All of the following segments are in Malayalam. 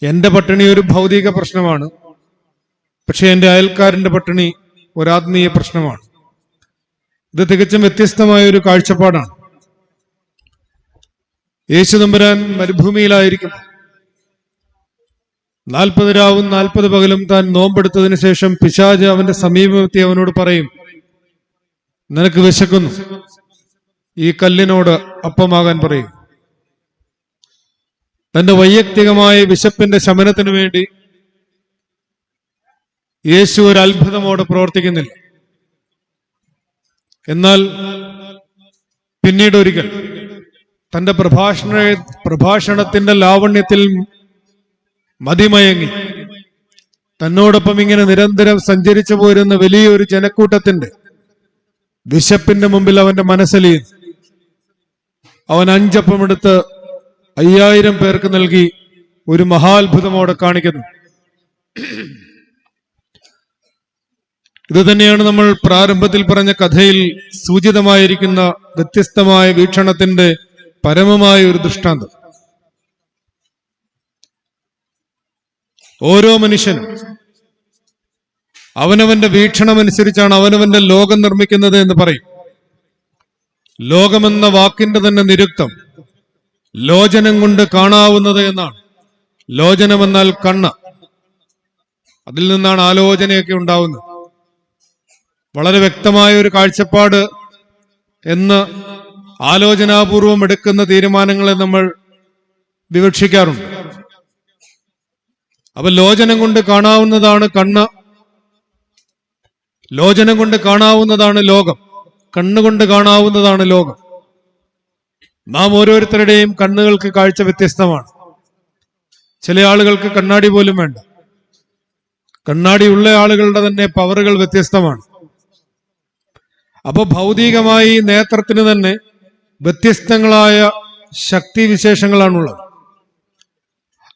എന്റെ പട്ടിണി ഒരു ഭൗതിക പ്രശ്നമാണ്, പക്ഷെ എന്റെ അയൽക്കാരന്റെ പട്ടിണി ഒരാത്മീയ പ്രശ്നമാണ്. ഇത് തികച്ചും വ്യത്യസ്തമായ ഒരു കാഴ്ചപ്പാടാണ്. യേശു തമ്പുരാൻ മരുഭൂമിയിലായിരിക്കും 40 രാവും 40 പകലും താൻ നോമ്പെടുത്തതിന് ശേഷം പിശാച് അവന്റെ സമീപമെത്തി അവനോട് പറയും, നിനക്ക് വിശക്കുന്നു, ഈ കല്ലിനോട് അപ്പമാകാൻ പറയും. തന്റെ വൈയക്തികമായ വിശപ്പിന്റെ ശമനത്തിനു വേണ്ടി യേശു ഒരു അത്ഭുതമോടെ പ്രവർത്തിക്കുന്നില്ല. എന്നാൽ പിന്നീട് ഒരിക്കൽ തന്റെ പ്രഭാഷണത്തിന്റെ ലാവണ്യത്തിൽ മതിമയങ്ങി തന്നോടൊപ്പം ഇങ്ങനെ നിരന്തരം സഞ്ചരിച്ചു പോരുന്ന വലിയൊരു ജനക്കൂട്ടത്തിന്റെ വിശപ്പിന്റെ മുമ്പിൽ അവന്റെ മനസ്സലിയുന്നു. അവൻ 5 അപ്പമെടുത്ത് 5000 പേർക്ക് നൽകി ഒരു മഹാത്ഭുതമോടെ കാണിക്കുന്നു. ഇത് തന്നെയാണ് നമ്മൾ പ്രാരംഭത്തിൽ പറഞ്ഞ കഥയിൽ സൂചിതമായിരിക്കുന്ന വ്യത്യസ്തമായ വീക്ഷണത്തിന്റെ പരമമായ ഒരു ദൃഷ്ടാന്തം. ഓരോ മനുഷ്യനും അവനവന്റെ വീക്ഷണമനുസരിച്ചാണ് അവനവന്റെ ലോകം നിർമ്മിക്കുന്നത് എന്ന് പറയും. ലോകമെന്ന വാക്കിന്റെ തന്നെ നിരുക്തം ലോചനം കൊണ്ട് കാണാവുന്നത് എന്നാണ്. ലോചനമെന്നാൽ കണ്ണ്. അതിൽ നിന്നാണ് ആലോചനയൊക്കെ ഉണ്ടാവുന്നത്. വളരെ വ്യക്തമായ ഒരു കാഴ്ചപ്പാട് എന്ന് ആലോചനാപൂർവം എടുക്കുന്ന തീരുമാനങ്ങളെ നമ്മൾ വിവക്ഷിക്കാറുണ്ട്. അപ്പൊ ലോചനം കൊണ്ട് കാണാവുന്നതാണ് കണ്ണ്, ലോചനം കൊണ്ട് കാണാവുന്നതാണ് ലോകം, കണ്ണുകൊണ്ട് കാണാവുന്നതാണ് ലോകം. നാം ഓരോരുത്തരുടെയും കണ്ണുകൾക്ക് കാഴ്ച വ്യത്യസ്തമാണ്. ചില ആളുകൾക്ക് കണ്ണാടി പോലും വേണ്ട. കണ്ണാടിയുള്ള ആളുകളുടെ തന്നെ പവറുകൾ വ്യത്യസ്തമാണ്. അപ്പൊ ഭൗതികമായി നേത്രത്തിന് തന്നെ വ്യത്യസ്തങ്ങളായ ശക്തിവിശേഷങ്ങളാണുള്ളത്.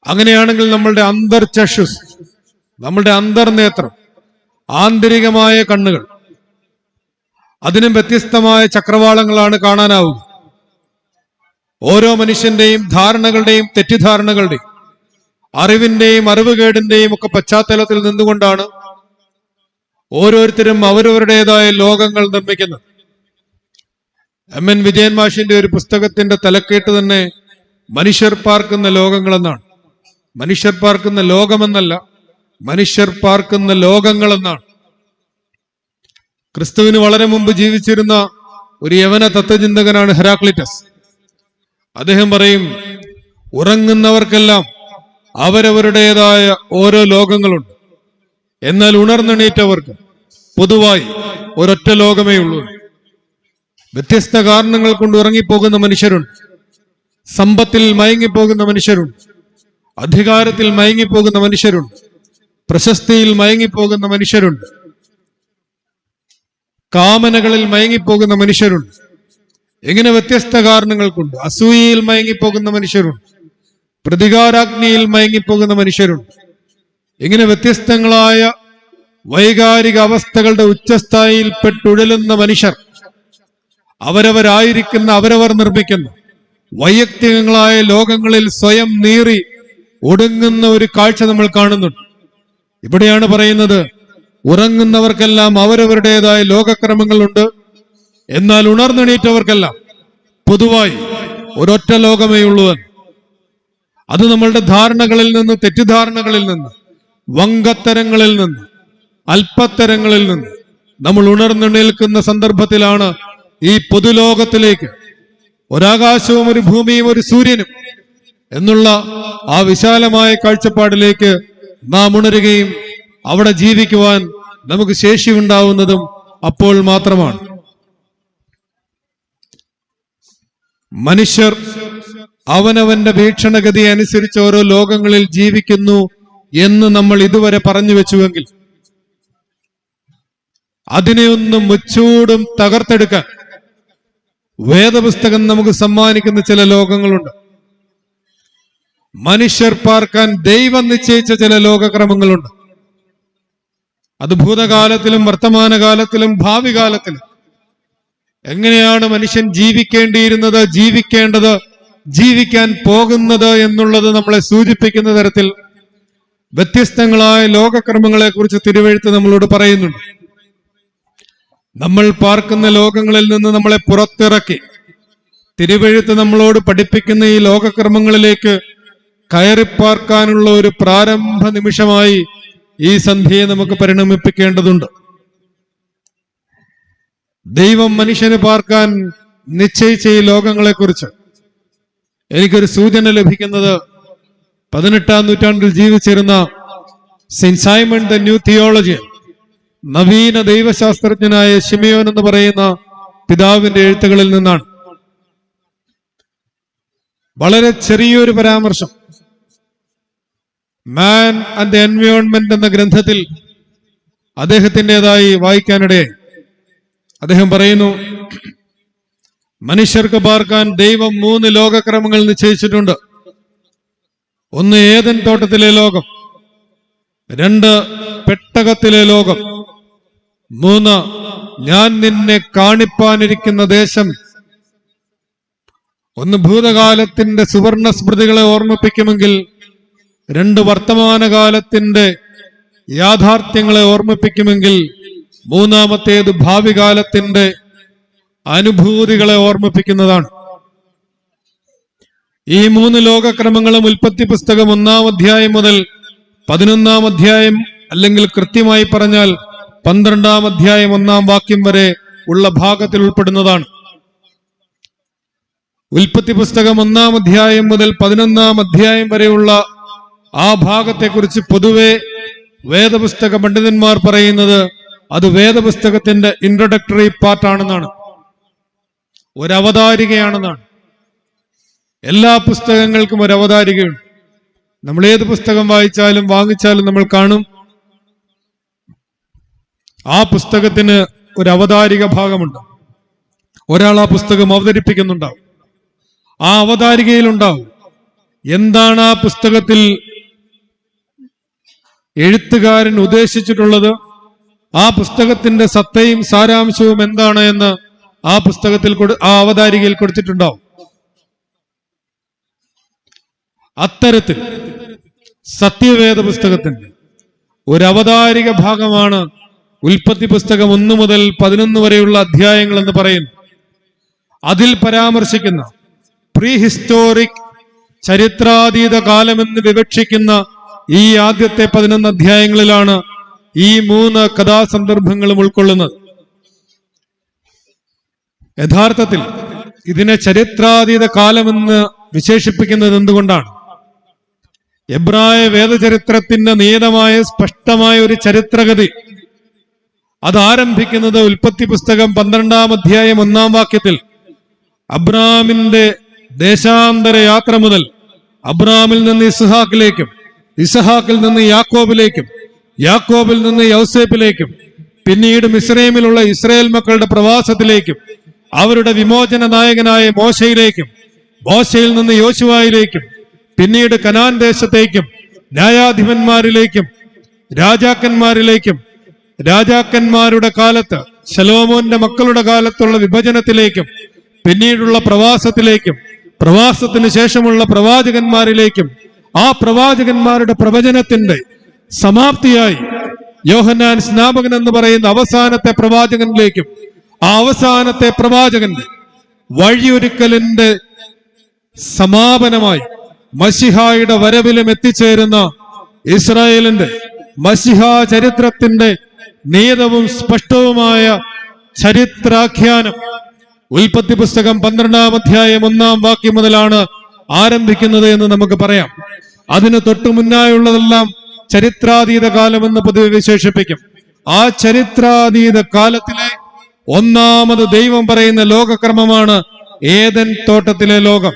അങ്ങനെയാണെങ്കിൽ നമ്മളുടെ അന്തർചക്ഷുസ്, നമ്മളുടെ അന്തർനേത്രം, ആന്തരികമായ കണ്ണുകൾ, അതിനും വ്യത്യസ്തമായ ചക്രവാളങ്ങളാണ് കാണാനാവുക. ഓരോ മനുഷ്യന്റെയും ധാരണകളുടെയും തെറ്റിദ്ധാരണകളുടെയും അറിവിന്റെയും അറിവുകേടിന്റെയും ഒക്കെ പശ്ചാത്തലത്തിൽ നിന്നുകൊണ്ടാണ് ഓരോരുത്തരും അവരവരുടേതായ ലോകങ്ങൾ നിർമ്മിക്കുന്നത്. MN വിജയൻ മാഷിന്റെ ഒരു പുസ്തകത്തിന്റെ തലക്കെട്ട് തന്നെ മനുഷ്യർ പാർക്കുന്ന ലോകങ്ങളെന്നാണ്. മനുഷ്യർ പാർക്കുന്ന ലോകമെന്നല്ല, മനുഷ്യർ പാർക്കുന്ന ലോകങ്ങളെന്നാണ്. ക്രിസ്തുവിന് വളരെ മുമ്പ് ജീവിച്ചിരുന്ന ഒരു യവന തത്വചിന്തകനാണ് ഹെരാക്ലിറ്റസ്. അദ്ദേഹം പറയും, ഉറങ്ങുന്നവർക്കെല്ലാം അവരവരുടേതായ ഓരോ ലോകങ്ങളുണ്ട്, എന്നാൽ ഉണർന്നെണീറ്റവർക്ക് പൊതുവായി ഒരൊറ്റ ലോകമേ ഉള്ളൂ. വ്യത്യസ്ത കാരണങ്ങൾ കൊണ്ട് ഉറങ്ങിപ്പോകുന്ന മനുഷ്യരുണ്ട്, സമ്പത്തിൽ മയങ്ങിപ്പോകുന്ന മനുഷ്യരുണ്ട്, അധികാരത്തിൽ മയങ്ങിപ്പോകുന്ന മനുഷ്യരുണ്ട്, പ്രശസ്തിയിൽ മയങ്ങിപ്പോകുന്ന മനുഷ്യരുണ്ട്, കാമനകളിൽ മയങ്ങിപ്പോകുന്ന മനുഷ്യരുണ്ട്. ഇങ്ങനെ വ്യത്യസ്ത കാരണങ്ങൾ കൊണ്ട് അസൂയയിൽ മയങ്ങിപ്പോകുന്ന മനുഷ്യരുണ്ട്, പ്രതികാരാഗ്നിയിൽ മയങ്ങിപ്പോകുന്ന മനുഷ്യരുണ്ട്. ഇങ്ങനെ വ്യത്യസ്തങ്ങളായ വൈകാരിക അവസ്ഥകളുടെ ഉച്ചസ്ഥായിയിൽ പെട്ടുഴലുന്ന മനുഷ്യർ അവരവരായിരിക്കുന്ന, അവരവർ നിർമ്മിക്കുന്ന വൈയക്തികങ്ങളായ ലോകങ്ങളിൽ സ്വയം നീറി ഒടുങ്ങുന്ന ഒരു കാഴ്ച നമ്മൾ കാണുന്നുണ്ട്. ഇവിടെയാണ് പറയുന്നത്, ഉറങ്ങുന്നവർക്കെല്ലാം അവരവരുടേതായ ലോകക്രമങ്ങളുണ്ട്, എന്നാൽ ഉണർന്നെണീറ്റവർക്കെല്ലാം പൊതുവായി ഒരൊറ്റ ലോകമേ ഉള്ളൂ. അത് നമ്മളുടെ ധാരണകളിൽ നിന്ന്, തെറ്റിദ്ധാരണകളിൽ നിന്ന്, വങ്കത്തരങ്ങളിൽ നിന്ന്, അല്പത്തരങ്ങളിൽ നിന്ന് നമ്മൾ ഉണർന്നെണീൽക്കുന്ന സന്ദർഭത്തിലാണ് ഈ പൊതുലോകത്തിലേക്ക്, ഒരാകാശവും ഒരു ഭൂമിയും ഒരു സൂര്യനും എന്നുള്ള ആ വിശാലമായ കാഴ്ചപ്പാടിലേക്ക് നാം ഉണരുകയും അവിടെ ജീവിക്കുവാൻ നമുക്ക് ശേഷിയുണ്ടാവുന്നതും അപ്പോൾ മാത്രമാണ്. മനുഷ്യർ അവനവന്റെ വീക്ഷണഗതി അനുസരിച്ച് ഓരോ ലോകങ്ങളിൽ ജീവിക്കുന്നു എന്ന് നമ്മൾ ഇതുവരെ പറഞ്ഞു വെച്ചുവെങ്കിൽ അതിനെയൊന്നും മുച്ചൂടും തകർത്തെടുക്കാൻ വേദപുസ്തകം നമുക്ക് സമ്മാനിക്കുന്ന ചില ലോകങ്ങളുണ്ട്. മനുഷ്യർ പാർക്കാൻ ദൈവം നിശ്ചയിച്ച ചില ലോകക്രമങ്ങളുണ്ട്. അത് ഭൂതകാലത്തിലും വർത്തമാനകാലത്തിലും ഭാവി കാലത്തിലും എങ്ങനെയാണ് മനുഷ്യൻ ജീവിക്കേണ്ടിയിരുന്നത്, ജീവിക്കേണ്ടത്, ജീവിക്കാൻ പോകുന്നത് എന്നുള്ളത് നമ്മളെ സൂചിപ്പിക്കുന്ന തരത്തിൽ വ്യത്യസ്തങ്ങളായ ലോകക്രമങ്ങളെ കുറിച്ച് തിരുവെഴുത്ത് നമ്മളോട് പറയുന്നുണ്ട്. നമ്മൾ പാർക്കുന്ന ലോകങ്ങളിൽ നിന്ന് നമ്മളെ പുറത്തിറക്കി തിരുവെഴുത്ത് നമ്മളോട് പഠിപ്പിക്കുന്ന ഈ ലോകക്രമങ്ങളിലേക്ക് കയറിപ്പാർക്കാനുള്ള ഒരു പ്രാരംഭ നിമിഷമായി ഈ സന്ധ്യയെ നമുക്ക് പരിണമിപ്പിക്കേണ്ടതുണ്ട്. ദൈവം മനുഷ്യന് പാർക്കാൻ നിശ്ചയിച്ച ഈ ലോകങ്ങളെക്കുറിച്ച് എനിക്കൊരു സൂചന ലഭിക്കുന്നത് 18-ാം നൂറ്റാണ്ടിൽ ജീവിച്ചിരുന്ന saint Simon the new theologian, നവീന ദൈവശാസ്ത്രജ്ഞനായ ശിമയോൻ എന്ന് പറയുന്ന പിതാവിന്റെ എഴുത്തുകളിൽ നിന്നാണ്. വളരെ ചെറിയൊരു പരാമർശം മാൻ ആൻഡ് ദ എൻവയോൺമെന്റ് എന്ന ഗ്രന്ഥത്തിൽ അദ്ദേഹത്തിൻ്റെതായി വായിക്കാനിടയായി. അദ്ദേഹം പറയുന്നു, മനുഷ്യർക്ക് പാർക്കാൻ ദൈവം 3 ലോകക്രമങ്ങൾ നിശ്ചയിച്ചിട്ടുണ്ട്. 1 ഏദൻ തോട്ടത്തിലെ ലോകം, 2 പെട്ടകത്തിലെ ലോകം, 3 ഞാൻ നിന്നെ കാണിപ്പാനിരിക്കുന്ന ദേശം. 1 ഭൂതകാലത്തിന്റെ സുവർണ സ്മൃതികളെ ഓർമ്മിപ്പിക്കുമെങ്കിൽ 2 വർത്തമാനകാലത്തിന്റെ യാഥാർത്ഥ്യങ്ങളെ ഓർമ്മിപ്പിക്കുമെങ്കിൽ 3-ാമത്തേത് ഭാവി കാലത്തിന്റെ അനുഭൂതികളെ ഓർമ്മിപ്പിക്കുന്നതാണ്. ഈ 3 ലോകക്രമങ്ങളും ഉൽപ്പത്തി പുസ്തകം 1-ാം അധ്യായം മുതൽ 11-ാം അധ്യായം, അല്ലെങ്കിൽ കൃത്യമായി പറഞ്ഞാൽ 12-ാം അധ്യായം 1-ാം വാക്യം വരെ ഉള്ള ഭാഗത്തിൽ ഉൾപ്പെടുന്നതാണ്. ഉൽപ്പത്തി പുസ്തകം 1-ാം അധ്യായം മുതൽ 11-ാം അധ്യായം വരെയുള്ള ആ ഭാഗത്തെക്കുറിച്ച് പൊതുവെ വേദപുസ്തക പണ്ഡിതന്മാർ പറയുന്നത് അത് വേദപുസ്തകത്തിന്റെ ഇൻട്രൊഡക്ടറി പാർട്ടാണെന്നാണ്, ഒരവതാരികയാണെന്നാണ്. എല്ലാ പുസ്തകങ്ങൾക്കും ഒരു അവതാരികയുണ്ട്. നമ്മൾ ഏത് പുസ്തകം വായിച്ചാലും വാങ്ങിച്ചാലും നമ്മൾ കാണും ആ പുസ്തകത്തിന് ഒരു അവതാരിക ഭാഗമുണ്ട്. ഒരാൾ ആ പുസ്തകം അവതരിപ്പിക്കുന്നുണ്ടാവും, ആ അവതാരികയിലുണ്ടാവും എന്താണ് ആ പുസ്തകത്തിൽ എഴുത്തുകാരൻ ഉദ്ദേശിച്ചിട്ടുള്ളത്, ആ പുസ്തകത്തിന്റെ സത്തയും സാരാംശവും എന്താണ് എന്ന് ആ പുസ്തകത്തിൽ ആ അവതാരികയിൽ കൊടുത്തിട്ടുണ്ടാവും. അത്തരത്തിൽ സത്യവേദ പുസ്തകത്തിന്റെ ഒരു അവതാരിക ഭാഗമാണ് ഉൽപ്പത്തി പുസ്തകം 1 മുതൽ 11 വരെയുള്ള അധ്യായങ്ങൾ എന്ന് പറയുന്നു. അതിൽ പരാമർശിക്കുന്ന പ്രീ ഹിസ്റ്റോറിക്, ചരിത്രാതീത കാലമെന്ന് വിവക്ഷിക്കുന്ന ഈ ആദ്യത്തെ 11 അധ്യായങ്ങളിലാണ് ഈ 3 കഥാസന്ദർഭങ്ങളും ഉൾക്കൊള്ളുന്നത്. യഥാർത്ഥത്തിൽ ഇതിനെ ചരിത്രാതീത കാലമെന്ന് വിശേഷിപ്പിക്കുന്നത് എന്തുകൊണ്ടാണ്? എബ്രായ വേദചരിത്രത്തിന്റെ നിയതമായ സ്പഷ്ടമായ ഒരു ചരിത്രഗതി അത് ആരംഭിക്കുന്നത് ഉൽപ്പത്തി പുസ്തകം 12-ാം അധ്യായം 1-ാം വാക്യത്തിൽ അബ്രാമിന്റെ ദേശാന്തര യാത്ര മുതൽ അബ്രാമിൽ നിന്ന് ഇസ്ഹാക്കിലേക്കും, ഇസ്ഹാക്കിൽ നിന്ന് യാക്കോബിലേക്കും, യാക്കോബിൽ നിന്ന് യൗസേപ്പിലേക്കും, പിന്നീട് മിസ്രൈമിലുള്ള ഇസ്രായേൽ മക്കളുടെ പ്രവാസത്തിലേക്കും, അവരുടെ വിമോചന നായകനായ മോശയിലേക്കും, മോശയിൽ നിന്ന് യോശുവായിലേക്കും, പിന്നീട് കനാൻ ദേശത്തേക്കും, ന്യായാധിപന്മാരിലേക്കും, രാജാക്കന്മാരിലേക്കും, രാജാക്കന്മാരുടെ കാലത്ത് ശലോമോന്റെ മക്കളുടെ കാലത്തുള്ള വിഭജനത്തിലേക്കും, പിന്നീടുള്ള പ്രവാസത്തിലേക്കും, പ്രവാസത്തിന് ശേഷമുള്ള പ്രവാചകന്മാരിലേക്കും, ആ പ്രവാചകന്മാരുടെ പ്രവചനത്തിന്റെ സമാപ്തിയായി യോഹന്നാൻ സ്നാപകൻ എന്ന് പറയുന്ന അവസാനത്തെ പ്രവാചകനിലേക്കും, ആ അവസാനത്തെ പ്രവാചകന്റെ വഴിയൊരുക്കലിന്റെ സമാപനമായി മശിഹായുടെ വരവിലും എത്തിച്ചേരുന്ന ഇസ്രായേലിന്റെ മശിഹാ ചരിത്രത്തിന്റെ നിയതവും സ്പഷ്ടവുമായ ചരിത്രാഖ്യാനം ഉൽപ്പത്തി പുസ്തകം 12-ാം അധ്യായം 1-ാം വാക്യം മുതലാണ് ആരംഭിക്കുന്നത് എന്ന് നമുക്ക് പറയാം. അതിന് തൊട്ടു മുന്നായുള്ളതെല്ലാം ചരിത്രാതീത കാലമെന്ന് പൊതുവെ വിശേഷിപ്പിക്കും. ആ ചരിത്രാതീത കാലത്തിലെ 1-ാമത് ദൈവം പറയുന്ന ലോകക്രമമാണ് ഏദൻ തോട്ടത്തിലെ ലോകം.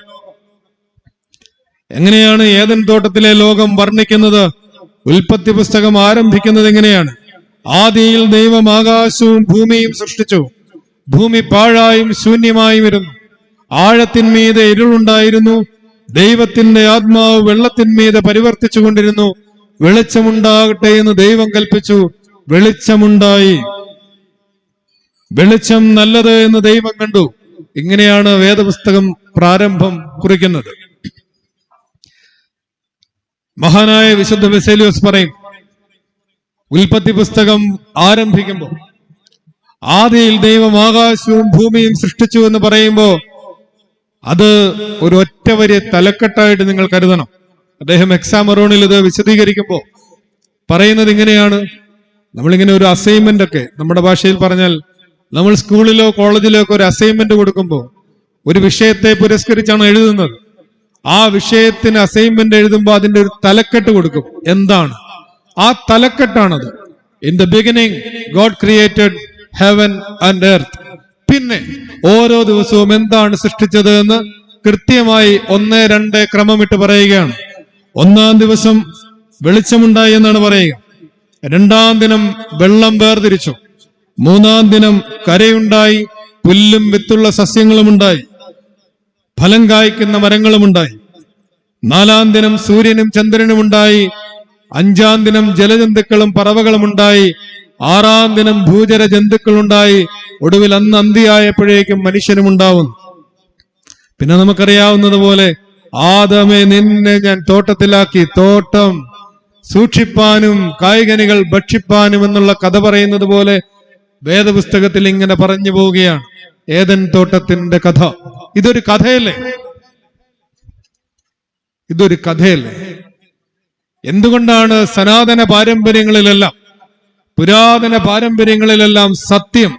എങ്ങനെയാണ് ഏദൻ തോട്ടത്തിലെ ലോകം വർണ്ണിക്കുന്നത്? ഉൽപ്പത്തി പുസ്തകം ആരംഭിക്കുന്നത് എങ്ങനെയാണ്? ആദിയിൽ ദൈവം ആകാശവും ഭൂമിയും സൃഷ്ടിച്ചു. ഭൂമി പാഴായും ശൂന്യമായും ഇരുന്നു. ആഴത്തിന്മീതെ ഇരുളുണ്ടായിരുന്നു. ദൈവത്തിന്റെ ആത്മാവ് വെള്ളത്തിന്മീതെ പരിവർത്തിച്ചു കൊണ്ടിരുന്നു. വെളിച്ചമുണ്ടാകട്ടെ എന്ന് ദൈവം കൽപ്പിച്ചു. വെളിച്ചമുണ്ടായി. വെളിച്ചം നല്ലത് എന്ന് ദൈവം കണ്ടു. ഇങ്ങനെയാണ് വേദപുസ്തകം പ്രാരംഭം കുറിക്കുന്നത്. മഹാനായ വിശുദ്ധ ബെസേലിയോസ് പറയും, ഉൽപ്പത്തി പുസ്തകം ആരംഭിക്കുമ്പോൾ ആദിയിൽ ദൈവം ആകാശവും ഭൂമിയും സൃഷ്ടിച്ചു എന്ന് പറയുമ്പോൾ അത് ഒരു ഒറ്റ വരി തലക്കെട്ടായിട്ട് നിങ്ങൾ കരുതണം. അദ്ദേഹം എക്സാമറോണിൽ ഇത് വിശദീകരിക്കുമ്പോൾ പറയുന്നത് ഇങ്ങനെയാണ്. നമ്മളിങ്ങനെ ഒരു അസൈൻമെന്റ് ഒക്കെ നമ്മുടെ ഭാഷയിൽ പറഞ്ഞാൽ, നമ്മൾ സ്കൂളിലോ കോളേജിലോ ഒക്കെ ഒരു അസൈൻമെന്റ് കൊടുക്കുമ്പോൾ ഒരു വിഷയത്തെ പുരസ്കരിച്ചാണ് എഴുതുന്നത്. ആ വിഷയത്തിന് അസൈൻമെന്റ് എഴുതുമ്പോൾ അതിന്റെ ഒരു തലക്കെട്ട് കൊടുക്കും. എന്താണ് ആ തലക്കെട്ടാണത്? In the beginning God created heaven and earth. പിന്നെ ഓരോ ദിവസവും എന്താണ് സൃഷ്ടിച്ചത് എന്ന് കൃത്യമായി 1, 2 ക്രമമിട്ട് പറയുകയാണ്. 1-ാം ദിവസം വെളിച്ചമുണ്ടായി എന്നാണ് പറയുക. 2-ാം ദിനം വെള്ളം വേർതിരിച്ചു. 3-ാം ദിനം കരയുണ്ടായി, പുല്ലും വിത്തുള്ള സസ്യങ്ങളും ഉണ്ടായി, ഫലം കായ്ക്കുന്ന മരങ്ങളും ഉണ്ടായി. 4-ാം ദിനം സൂര്യനും ചന്ദ്രനും ഉണ്ടായി. 5-ാം ദിനം ജലജന്തുക്കളും പറവകളും ഉണ്ടായി. 6-ാം ദിനം ഭൂചര ജന്തുക്കളുണ്ടായി. ഒടുവിൽ അന്ന് അന്തിയായപ്പോഴേക്കും മനുഷ്യനും ഉണ്ടാവുന്നു. പിന്നെ നമുക്കറിയാവുന്നതുപോലെ, ആദമേ നിന്നെ ഞാൻ തോട്ടത്തിലാക്കി, തോട്ടം സൂക്ഷിപ്പാനും കായ്കനികൾ ഭക്ഷിപ്പാനും എന്നുള്ള കഥ പറയുന്നത് പോലെ വേദപുസ്തകത്തിൽ ഇങ്ങനെ പറഞ്ഞു പോവുകയാണ്. ഏദൻ തോട്ടത്തിന്റെ കഥ. ഇതൊരു കഥയല്ലേ? ഇതൊരു കഥയല്ലേ? എന്തുകൊണ്ടാണ് സനാതന പാരമ്പര്യങ്ങളിലെല്ലാം, പുരാതന പാരമ്പര്യങ്ങളിലെല്ലാം സത്യം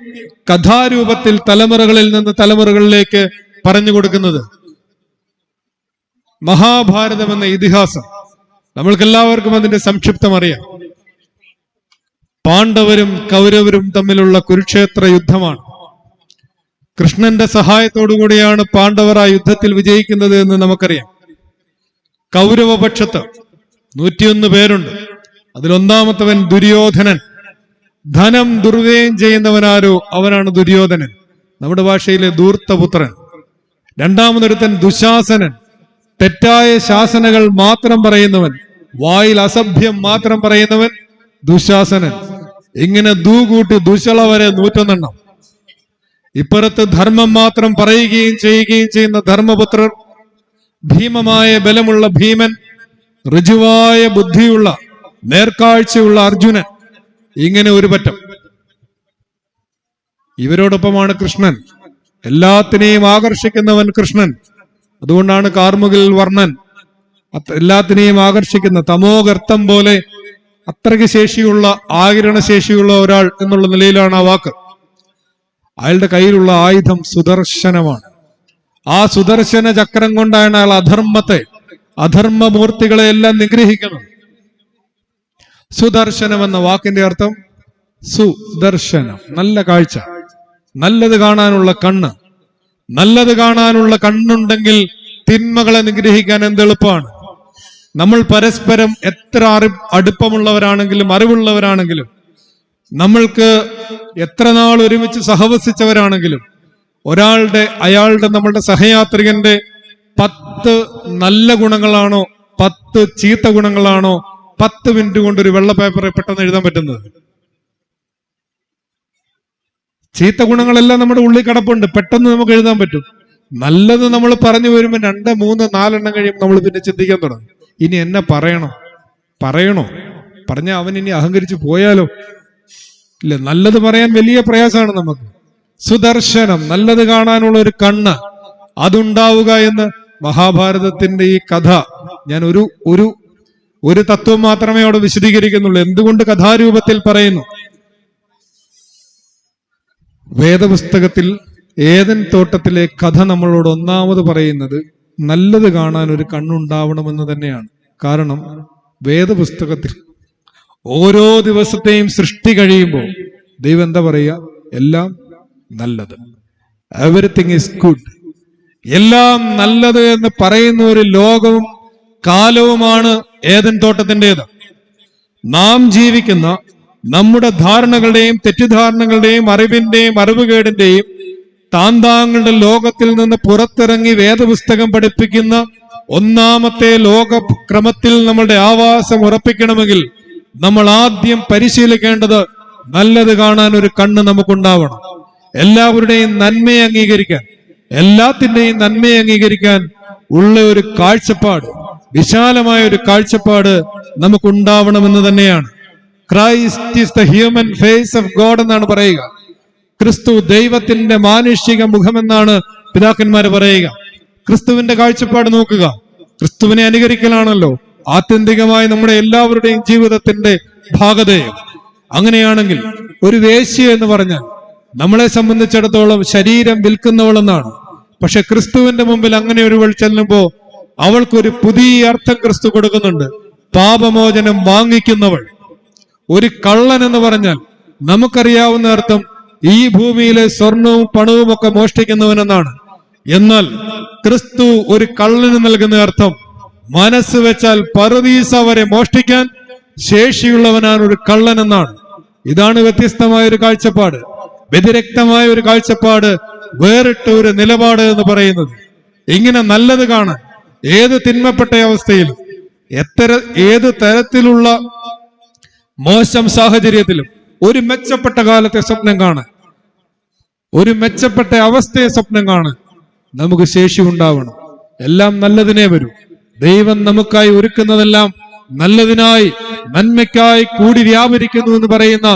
കഥാരൂപത്തിൽ തലമുറകളിൽ നിന്ന് തലമുറകളിലേക്ക് പറഞ്ഞു കൊടുക്കുന്നത്? മഹാഭാരതം എന്ന ഇതിഹാസം നമ്മൾക്കെല്ലാവർക്കും അതിന്റെ സംക്ഷിപ്തം അറിയാം. പാണ്ഡവരും കൗരവരും തമ്മിലുള്ള കുരുക്ഷേത്ര യുദ്ധമാണ്. കൃഷ്ണന്റെ സഹായത്തോടുകൂടിയാണ് പാണ്ഡവർ ആ യുദ്ധത്തിൽ വിജയിക്കുന്നത് എന്ന് നമുക്കറിയാം. കൗരവപക്ഷത്ത് 101 പേരുണ്ട്. അതിലൊന്നാമത്തവൻ ദുര്യോധനൻ. ധനം ദുർവ്യയം ചെയ്യുന്നവനാരോ അവനാണ് ദുര്യോധനൻ, നമ്മുടെ ഭാഷയിലെ ധൂർത്തപുത്രൻ. രണ്ടാമതൊരുത്തൻ ദുശാസനൻ, തെറ്റായ ശാസനകൾ മാത്രം പറയുന്നവൻ, വായിൽ അസഭ്യം മാത്രം പറയുന്നവൻ ദുശാസനൻ. ഇങ്ങനെ കൂട്ടി ദുശള വരെ 101. ഇപ്പുറത്ത് ധർമ്മം മാത്രം പറയുകയും ചെയ്യുകയും ചെയ്യുന്ന ധർമ്മപുത്രർ, ഭീമമായ ബലമുള്ള ഭീമൻ, ഋജുവായ ബുദ്ധിയുള്ള നേർക്കാഴ്ചയുള്ള അർജുനൻ. ഇങ്ങനെ ഒരു പറ്റം. ഇവരോടൊപ്പമാണ് കൃഷ്ണൻ. എല്ലാത്തിനെയും ആകർഷിക്കുന്നവൻ കൃഷ്ണൻ. അതുകൊണ്ടാണ് കാർമുകിൽ വർണ്ണൻ. എല്ലാത്തിനെയും ആകർഷിക്കുന്ന തമോഗർത്തം പോലെ അത്രയ്ക്ക് ശേഷിയുള്ള, ആകിരണ ശേഷിയുള്ള ഒരാൾ എന്നുള്ള നിലയിലാണ് ആ വാക്ക്. അയാളുടെ കയ്യിലുള്ള ആയുധം സുദർശനമാണ്. ആ സുദർശന ചക്രം കൊണ്ടാണ് അയാൾ അധർമ്മത്തെ, അധർമ്മമൂർത്തികളെ എല്ലാം നിഗ്രഹിക്കുന്നത്. സുദർശനം എന്ന വാക്കിന്റെ അർത്ഥം സുദർശനം, നല്ല കാഴ്ച, നല്ലത് കാണാനുള്ള കണ്ണ്. നല്ലത് കാണാനുള്ള കണ്ണുണ്ടെങ്കിൽ തിന്മകളെ നിഗ്രഹിക്കാൻ എന്തെളുപ്പമാണ്. നമ്മൾ പരസ്പരം എത്ര അടുപ്പമുള്ളവരാണെങ്കിലും അറിവുള്ളവരാണെങ്കിലും, നമ്മൾക്ക് എത്ര നാൾ ഒരുമിച്ച് സഹവസിച്ചവരാണെങ്കിലും, അയാളുടെ നമ്മളുടെ സഹയാത്രികന്റെ 10 നല്ല ഗുണങ്ങളാണോ 10 ചീത്ത ഗുണങ്ങളാണോ 10 മിനിറ്റ് കൊണ്ട് ഒരു വെള്ള പേപ്പറിൽ പെട്ടെന്ന് എഴുതാൻ പറ്റുന്നത്? ചീത്ത ഗുണങ്ങളെല്ലാം നമ്മുടെ ഉള്ളിൽ കിടപ്പുണ്ട്, പെട്ടെന്ന് നമുക്ക് എഴുതാൻ പറ്റും. നല്ലത് നമ്മൾ പറഞ്ഞു വരുമ്പോൾ 2, 3, 4 എണ്ണം കഴിയുമ്പോൾ നമ്മൾ പിന്നെ ചിന്തിക്കാൻ തുടങ്ങും. ഇനി എന്നെ പറയണോ? പറഞ്ഞ അവൻ ഇനി അഹങ്കരിച്ചു പോയാലോ? ഇല്ല, നല്ലത് പറയാൻ വലിയ പ്രയാസമാണ് നമുക്ക്. സുദർശനം, നല്ലത് കാണാനുള്ള ഒരു കണ്ണ്, അതുണ്ടാവുക എന്ന് മഹാഭാരതത്തിന്റെ ഈ കഥ ഞാൻ ഒരു തത്വം മാത്രമേ അവിടെ വിശദീകരിക്കുന്നുള്ളൂ. എന്തുകൊണ്ട് കഥാരൂപത്തിൽ പറയുന്നു? വേദപുസ്തകത്തിൽ ഏദൻ തോട്ടത്തിലെ കഥ നമ്മളോട് ഒന്നാമത് പറയുന്നത് നല്ലത് കാണാൻ ഒരു കണ്ണുണ്ടാവണമെന്ന് തന്നെയാണ്. കാരണം വേദപുസ്തകത്തിൽ ഓരോ ദിവസത്തെയും സൃഷ്ടി കഴിയുമ്പോൾ ദൈവം എന്താ പറയുക? എല്ലാം നല്ലത്, എവരിത്തിങ് ഈസ് ഗുഡ്. എല്ലാം നല്ലത് എന്ന് പറയുന്ന ഒരു ലോകവും കാലവുമാണ് ഏദൻ തോട്ടത്തിൻ്റെത്. നാം ജീവിക്കുന്ന നമ്മുടെ ധാരണകളുടെയും തെറ്റിദ്ധാരണകളുടെയും അറിവിന്റെയും അറിവുകേടിന്റെയും താന്താങ്ങളുടെ ലോകത്തിൽ നിന്ന് പുറത്തിറങ്ങി വേദപുസ്തകം പഠിപ്പിക്കുന്ന ഒന്നാമത്തെ ലോകക്രമത്തിൽ നമ്മളുടെ ആവാസം ഉറപ്പിക്കണമെങ്കിൽ നമ്മൾ ആദ്യം പരിശീലിക്കേണ്ടത് നല്ലത് കാണാൻ ഒരു കണ്ണ് നമുക്കുണ്ടാവണം. എല്ലാവരുടെയും നന്മയെ അംഗീകരിക്കാൻ, എല്ലാത്തിന്റെയും നന്മയെ അംഗീകരിക്കാൻ ഉള്ള ഒരു കാഴ്ചപ്പാട്, വിശാലമായ ഒരു കാഴ്ചപ്പാട് നമുക്കുണ്ടാവണമെന്ന് തന്നെയാണ്. Christ is the human face of God എന്നാണ് പറയുക. ക്രിസ്തു ദൈവത്തിന്റെ മാനുഷിക മുഖമെന്നാണ് പിതാക്കന്മാര് പറയുക. ക്രിസ്തുവിന്റെ കാഴ്ചപ്പാട് നോക്കുക. ക്രിസ്തുവിനെ അനുകരിക്കലാണല്ലോ ആത്യന്തികമായി നമ്മുടെ എല്ലാവരുടെയും ജീവിതത്തിന്റെ ഭാഗധേയം. അങ്ങനെയാണെങ്കിൽ ഒരു വേശ്യ എന്ന് പറഞ്ഞാൽ നമ്മളെ സംബന്ധിച്ചിടത്തോളം ശരീരം വിൽക്കുന്നവളെന്നാണ്. പക്ഷെ ക്രിസ്തുവിന്റെ മുമ്പിൽ അങ്ങനെ ഒരുവൾ ചെല്ലുമ്പോ അവൾക്കൊരു പുതിയ അർത്ഥം ക്രിസ്തു കൊടുക്കുന്നുണ്ട്. പാപമോചനം വാങ്ങിക്കുന്നവൾ. ഒരു കള്ളൻ എന്ന് പറഞ്ഞാൽ നമുക്കറിയാവുന്ന അർത്ഥം ഈ ഭൂമിയിലെ സ്വർണവും പണവും ഒക്കെ മോഷ്ടിക്കുന്നവനെന്നാണ്. എന്നാൽ ക്രിസ്തു ഒരു കള്ളന് നൽകുന്ന അർത്ഥം മനസ്സ് വെച്ചാൽ പറുദീസ വരെ മോഷ്ടിക്കാൻ ശേഷിയുള്ളവനാണ് ഒരു കള്ളൻ എന്നാണ്. ഇതാണ് വ്യത്യസ്തമായ ഒരു കാഴ്ചപ്പാട്, വ്യതിരക്തമായ ഒരു കാഴ്ചപ്പാട്, വേറിട്ട ഒരു നിലപാട് എന്ന് പറയുന്നത്. ഇങ്ങനെ നല്ലത് കാണാൻ ഏത് തിന്മപ്പെട്ട അവസ്ഥയിലും ഏത് തരത്തിലുള്ള മോശം സാഹചര്യത്തിലും ഒരു മെച്ചപ്പെട്ട കാലത്തെ സ്വപ്നം കാണാൻ, ഒരു മെച്ചപ്പെട്ട അവസ്ഥയെ സ്വപ്നം കാണാൻ നമുക്ക് ശേഷി ഉണ്ടാവണം. എല്ലാം നല്ലതിനെ വരൂ. ദൈവം നമുക്കായി ഒരുക്കുന്നതെല്ലാം നല്ലതിനായി നന്മയ്ക്കായി കൂടി വ്യാപരിക്കുന്നു എന്ന് പറയുന്ന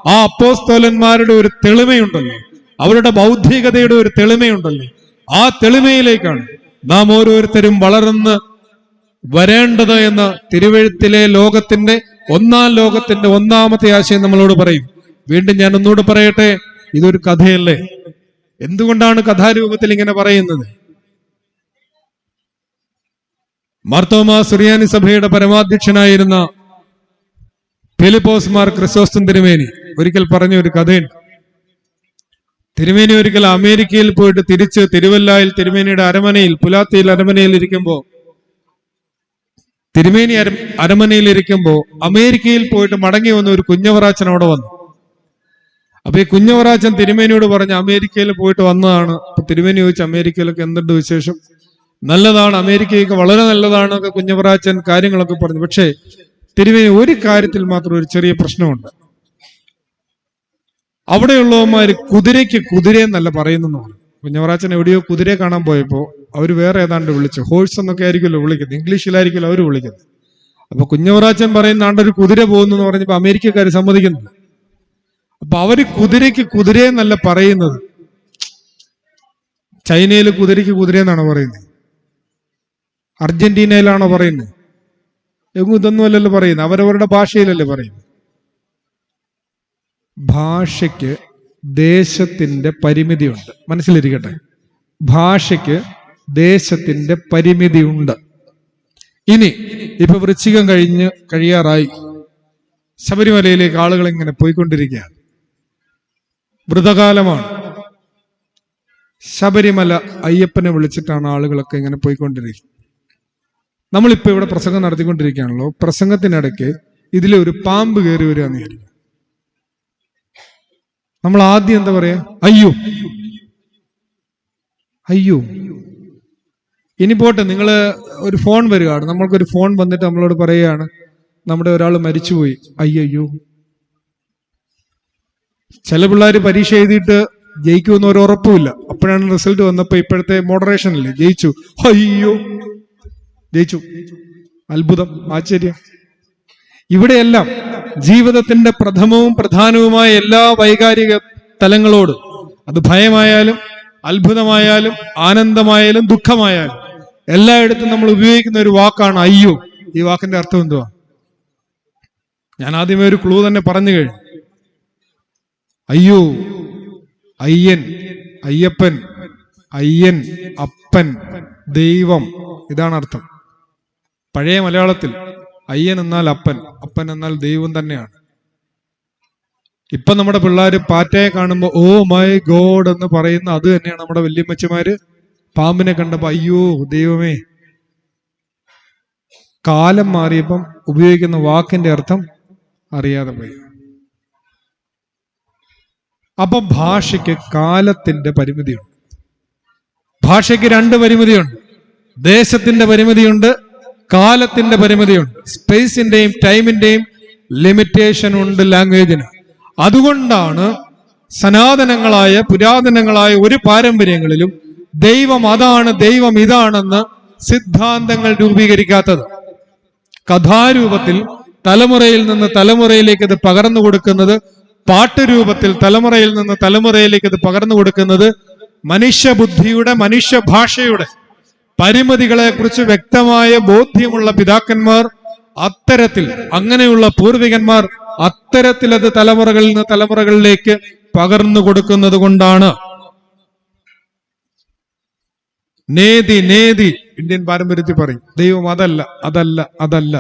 ആ അപ്പോസ്തലന്മാരുടെ ഒരു തെളിമയുണ്ടല്ലോ, അവരുടെ ബൗദ്ധികതയുടെ ഒരു തെളിമയുണ്ടല്ലോ. ആ തെളിമയിലേക്കാണ് നാം ഓരോരുത്തരും വളർന്ന് വരേണ്ടത് എന്ന തിരുവെഴുത്തിലെ ഒന്നാം ലോകത്തിന്റെ ഒന്നാമത്തെ ആശയം നമ്മളോട് പറയും. വീണ്ടും ഞാൻ ഒന്നുകൂടെ പറയട്ടെ, ഇതൊരു കഥയല്ലേ? എന്തുകൊണ്ടാണ് കഥാരൂപത്തിൽ ഇങ്ങനെ പറയുന്നത്? മാർത്തോമാ സുറിയാനി സഭയുടെ പരമാധ്യക്ഷനായിരുന്ന ഫിലിപ്പോസ് മാർ ക്രിസോസ്റ്റം തിരുമേനി ഒരിക്കൽ പറഞ്ഞ ഒരു കഥയുണ്ട്. തിരുമേനി ഒരിക്കൽ അമേരിക്കയിൽ പോയിട്ട് തിരിച്ച് തിരുവല്ലായിൽ തിരുമേനിയുടെ അരമനയിൽ, പുലാത്തിയിൽ അരമനയിൽ ഇരിക്കുമ്പോ അമേരിക്കയിൽ പോയിട്ട് മടങ്ങി വന്ന ഒരു കുഞ്ഞവറാച്ചൻ അവിടെ വന്നു. അപ്പൊ ഈ കുഞ്ഞവറാച്ചൻ തിരുമേനിയോട് പറഞ്ഞ് അമേരിക്കയിൽ പോയിട്ട് വന്നതാണ്. അപ്പൊ തിരുമേനി ചോദിച്ചു, അമേരിക്കയിലൊക്കെ എന്തുണ്ട് വിശേഷം? നല്ലതാണ്, അമേരിക്കയൊക്കെ വളരെ നല്ലതാണ് ഒക്കെ കുഞ്ഞവറാച്ചൻ കാര്യങ്ങളൊക്കെ പറഞ്ഞു. പക്ഷേ തിരുമേനി ഒരു കാര്യത്തിൽ മാത്രം ഒരു ചെറിയ പ്രശ്നമുണ്ട്. അവിടെയുള്ളവന്മാര് കുതിരയ്ക്ക് കുതിരയെന്നല്ല പറയുന്നു പറഞ്ഞു. കുഞ്ഞവറാച്ചൻ എവിടെയോ കുതിരയെ കാണാൻ പോയപ്പോ അവര് വേറെ ഏതാണ്ട് വിളിച്ചു. ഹോഴ്സ് എന്നൊക്കെ ആയിരിക്കുമല്ലോ വിളിക്കുന്നത്, ഇംഗ്ലീഷിലായിരിക്കുമല്ലോ അവര് വിളിക്കുന്നത്. അപ്പൊ കുഞ്ഞവറാച്ചൻ പറയുന്ന ഒരു കുതിര പോകുന്നു എന്ന് പറഞ്ഞപ്പോ അമേരിക്കക്കാര് സമ്മതിക്കുന്നില്ല. അപ്പൊ അവര് കുതിരയ്ക്ക് കുതിരയെന്നല്ല പറയുന്നത്. ചൈനയിൽ കുതിരയ്ക്ക് കുതിരയെന്നാണോ പറയുന്നത്? അർജന്റീനയിലാണോ പറയുന്നത്? ഇതൊന്നും അല്ലല്ലോ പറയുന്നത്, അവരവരുടെ ഭാഷയിലല്ലേ പറയുന്നത്. ഭാഷയ്ക്ക് ദേശത്തിന്റെ പരിമിതിയുണ്ട്, മനസ്സിലിരിക്കട്ടെ. ഭാഷയ്ക്ക് ദേശത്തിന്റെ പരിമിതിയുണ്ട്. ഇനി ഇപ്പൊ വൃശ്ചികം കഴിയാറായി, ശബരിമലയിലേക്ക് ആളുകൾ ഇങ്ങനെ പോയിക്കൊണ്ടിരിക്കുകയാണ്. വ്രതകാലമാണ്. ശബരിമല അയ്യപ്പനെ വിളിച്ചിട്ടാണ് ആളുകളൊക്കെ ഇങ്ങനെ പോയിക്കൊണ്ടിരിക്കുന്നത്. നമ്മളിപ്പോ ഇവിടെ പ്രസംഗം നടത്തിക്കൊണ്ടിരിക്കുകയാണല്ലോ. പ്രസംഗത്തിനിടയ്ക്ക് ഇതിലെ ഒരു പാമ്പ് കയറി വരികയെന്ന് വിചാരിക്കും. നമ്മൾ ആദ്യം എന്താ പറയാ? അയ്യോ അയ്യോ. ഇനി പോട്ടെ, നിങ്ങൾ ഒരു ഫോൺ വരികയാണ്, നമ്മൾക്കൊരു ഫോൺ വന്നിട്ട് നമ്മളോട് പറയുകയാണ് നമ്മുടെ ഒരാൾ മരിച്ചുപോയി. അയ്യോ. ചില പിള്ളേർ പരീക്ഷ എഴുതിയിട്ട് ജയിക്കുമെന്ന് ഒരു ഉറപ്പുമില്ല. അപ്പോഴാണ് റിസൾട്ട് വന്നപ്പോ ഇപ്പോഴത്തെ മോഡറേഷനില്ലേ, ജയിച്ചു, അയ്യോ ജയിച്ചു, അത്ഭുതം, ആശ്ചര്യം. ഇവിടെയെല്ലാം ജീവിതത്തിന്റെ പ്രഥമവും പ്രധാനവുമായ എല്ലാ വൈകാരിക തലങ്ങളോടും, അത് ഭയമായാലും അത്ഭുതമായാലും ആനന്ദമായാലും ദുഃഖമായാലും എല്ലായിടത്തും നമ്മൾ ഉപയോഗിക്കുന്ന ഒരു വാക്കാണ് അയ്യോ. ഈ വാക്കിന്റെ അർത്ഥം എന്തുവാ? ഞാൻ ആദ്യമേ ഒരു ക്ലൂ തന്നെ പറഞ്ഞു കഴിഞ്ഞു. അയ്യോ, അയ്യൻ, അയ്യപ്പൻ, അയ്യൻ, അപ്പൻ, ദൈവം, ഇതാണ് അർത്ഥം. പഴയ മലയാളത്തിൽ അയ്യൻ എന്നാൽ അപ്പൻ, അപ്പൻ എന്നാൽ ദൈവം തന്നെയാണ്. ഇപ്പൊ നമ്മുടെ പിള്ളേര് പാറ്റയെ കാണുമ്പോ ഓ മൈ ഗോഡ് എന്ന് പറയുന്ന അത് തന്നെയാണ് നമ്മുടെ വല്യമ്മച്ചിമാര് പാമ്പിനെ കണ്ടപ്പോ അയ്യോ ദൈവമേ. കാലം മാറിയപ്പം ഉപയോഗിക്കുന്ന വാക്കിന്റെ അർത്ഥം അറിയാതെ പോയി. അപ്പൊ ഭാഷയ്ക്ക് കാലത്തിന്റെ പരിമിതിയുണ്ട്. ഭാഷയ്ക്ക് രണ്ട് പരിമിതിയുണ്ട്. ദേശത്തിന്റെ പരിമിതിയുണ്ട്, കാലത്തിന്റെ പരിമിതിയുണ്ട്. സ്പേസിന്റെയും ടൈമിന്റെയും ലിമിറ്റേഷൻ ഉണ്ട് ലാംഗ്വേജിന്. അതുകൊണ്ടാണ് സനാതനങ്ങളായ പുരാതനങ്ങളായ ഒരു പാരമ്പര്യങ്ങളിലും ദൈവം അതാണ് ദൈവം ഇതാണെന്ന് സിദ്ധാന്തങ്ങൾ രൂപീകരിക്കാത്തത്. കഥാരൂപത്തിൽ തലമുറയിൽ നിന്ന് തലമുറയിലേക്ക് ഇത് പകർന്നു കൊടുക്കുന്നത്, പാട്ടുരൂപത്തിൽ തലമുറയിൽ നിന്ന് തലമുറയിലേക്ക് ഇത് പകർന്നു കൊടുക്കുന്നത് മനുഷ്യബുദ്ധിയുടെ, മനുഷ്യഭാഷയുടെ പരിമിതികളെ കുറിച്ച് വ്യക്തമായ ബോധ്യമുള്ള പിതാക്കന്മാർ അത്തരത്തിൽ, അങ്ങനെയുള്ള പൂർവികന്മാർ അത്തരത്തിൽ അത് തലമുറകളിൽ നിന്ന് തലമുറകളിലേക്ക് പകർന്നു കൊടുക്കുന്നത് കൊണ്ടാണ്. നേതി നേതി ഇന്ത്യൻ പാരമ്പര്യത്തിൽ പറയും, ദൈവം അതല്ല അതല്ല അതല്ല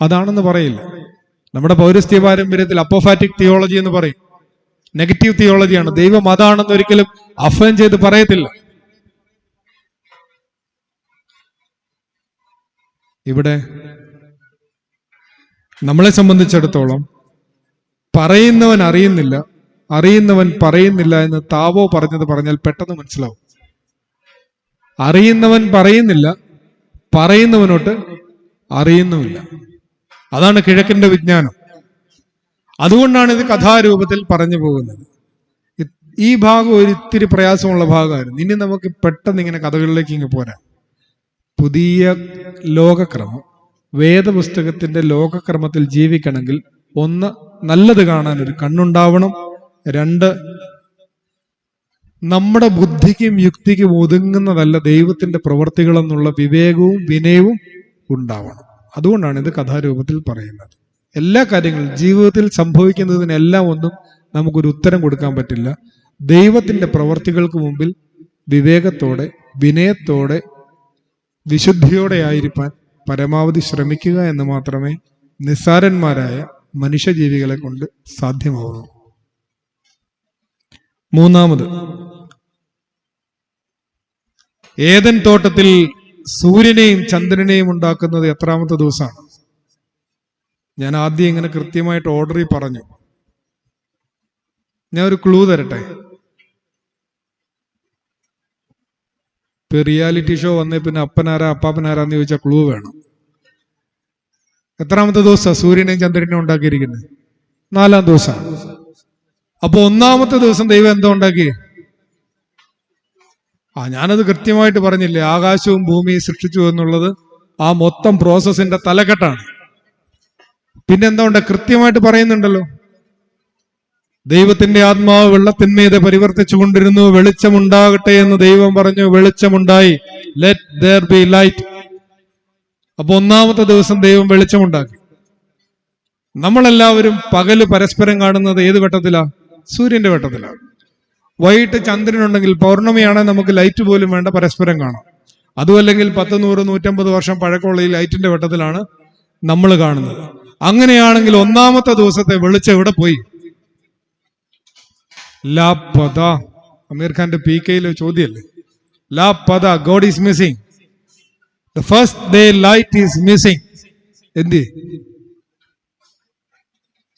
അതാണെന്ന് പറയില്ല. നമ്മുടെ പൗരസ്ത്യ പാരമ്പര്യത്തിൽ അപ്പോഫാറ്റിക് തിയോളജി എന്ന് പറയും, നെഗറ്റീവ് തിയോളജിയാണ്. ദൈവം അതാണെന്ന് ഒരിക്കലും അഫേം ചെയ്ത് പറയത്തില്ല. ഇവിടെ നമ്മളെ സംബന്ധിച്ചിടത്തോളം പറയുന്നവൻ അറിയുന്നില്ല, അറിയുന്നവൻ പറയുന്നില്ല എന്ന് താവോ പറഞ്ഞാൽ പെട്ടെന്ന് മനസ്സിലാവും. അറിയുന്നവൻ പറയുന്നില്ല, പറയുന്നവനോട്ട് അറിയുന്നുമില്ല. അതാണ് കിഴക്കിന്റെ വിജ്ഞാനം. അതുകൊണ്ടാണ് ഇത് കഥാരൂപത്തിൽ പറഞ്ഞു പോകുന്നത്. ഈ ഭാഗം ഒരിത്തിരി പ്രയാസമുള്ള ഭാഗമായിരുന്നു. ഇനി നമുക്ക് പെട്ടെന്ന് ഇങ്ങനെ കഥകളിലേക്ക് ഇങ്ങ് പോരാം. പുതിയ ലോകക്രമം, വേദപുസ്തകത്തിന്റെ ലോകക്രമത്തിൽ ജീവിക്കണമെങ്കിൽ ഒന്ന്, നല്ലത് കാണാൻ ഒരു കണ്ണുണ്ടാവണം. രണ്ട്, നമ്മുടെ ബുദ്ധിക്കും യുക്തിക്കും ഒതുങ്ങുന്നതല്ല ദൈവത്തിന്റെ പ്രവൃത്തികളെന്നുള്ള വിവേകവും വിനയവും ഉണ്ടാവണം. അതുകൊണ്ടാണ് ഇത് കഥാരൂപത്തിൽ പറയുന്നത്. എല്ലാ കാര്യങ്ങളും ജീവിതത്തിൽ സംഭവിക്കുന്നതിനെല്ലാം ഒന്നും നമുക്കൊരു ഉത്തരം കൊടുക്കാൻ പറ്റില്ല. ദൈവത്തിന്റെ പ്രവൃത്തികൾക്ക് മുമ്പിൽ വിവേകത്തോടെ, വിനയത്തോടെ, വിശുദ്ധിയോടെ ആയിരിക്കാൻ പരമാവധി ശ്രമിക്കുക എന്ന് മാത്രമേ നിസ്സാരന്മാരായ മനുഷ്യജീവികളെ കൊണ്ട് സാധ്യമാവുന്നു. മൂന്നാമത്, ഏദൻ തോട്ടത്തിൽ സൂര്യനെയും ചന്ദ്രനെയും ഉണ്ടാക്കുന്നത് എത്രാമത്തെ ദിവസമാണ്? ഞാൻ ആദ്യം ഇങ്ങനെ കൃത്യമായിട്ട് ഓർഡറിൽ പറഞ്ഞു. ഞാൻ ഒരു ക്ലൂ തരട്ടെ. ഇപ്പൊ റിയാലിറ്റി ഷോ വന്നേ പിന്നെ അപ്പനാരാ അപ്പാപ്പനാരാന്ന് ചോദിച്ചാൽ ക്ലൂ വേണം. എത്രാമത്തെ ദിവസമാണ് സൂര്യനെയും ചന്ദ്രനെയും ഉണ്ടാക്കിയിരിക്കുന്നത്? 4-ാം ദിവസം. അപ്പൊ 1-ാമത്തെ ദിവസം ദൈവം എന്തോ ഉണ്ടാക്കി? ഞാനത് കൃത്യമായിട്ട് പറഞ്ഞില്ലേ, ആകാശവും ഭൂമിയും സൃഷ്ടിച്ചു എന്നുള്ളത് ആ മൊത്തം പ്രോസസ്സിന്റെ തലക്കെട്ടാണ്. പിന്നെന്താ ഉണ്ട്? കൃത്യമായിട്ട് പറയുന്നുണ്ടല്ലോ. ദൈവത്തിന്റെ ആത്മാവ് വെള്ളത്തിന്മീതെ പരിവർത്തിച്ചു കൊണ്ടിരുന്നു, വെളിച്ചമുണ്ടാകട്ടെ എന്ന് ദൈവം പറഞ്ഞു, വെളിച്ചമുണ്ടായി. Let there be light. അപ്പൊ 1-ാമത്തെ ദിവസം ദൈവം വെളിച്ചമുണ്ടാക്കി. നമ്മളെല്ലാവരും പകല് പരസ്പരം കാണുന്നത് ഏത് വെട്ടത്തിലാ? സൂര്യന്റെ വെട്ടത്തിലാണ്. വൈകിട്ട് ചന്ദ്രനുണ്ടെങ്കിൽ, പൗർണമിയാണെങ്കിൽ നമുക്ക് ലൈറ്റ് പോലും വേണ്ട, പരസ്പരം കാണാം. അതുമല്ലെങ്കിൽ 10, 100, 150 വർഷം പഴക്കമുള്ള ഈ ലൈറ്റിന്റെ വെട്ടത്തിലാണ് നമ്മൾ കാണുന്നത്. അങ്ങനെയാണെങ്കിൽ 1-ാമത്തെ ദിവസത്തെ വെളിച്ചം എവിടെ പോയി? ലാ പദ, അമീർ ഖാന്റെ PK-യിലെ ചോദ്യമല്ലേ, ലാ പദ, God is missing. The first day light is missing. എന്ത്?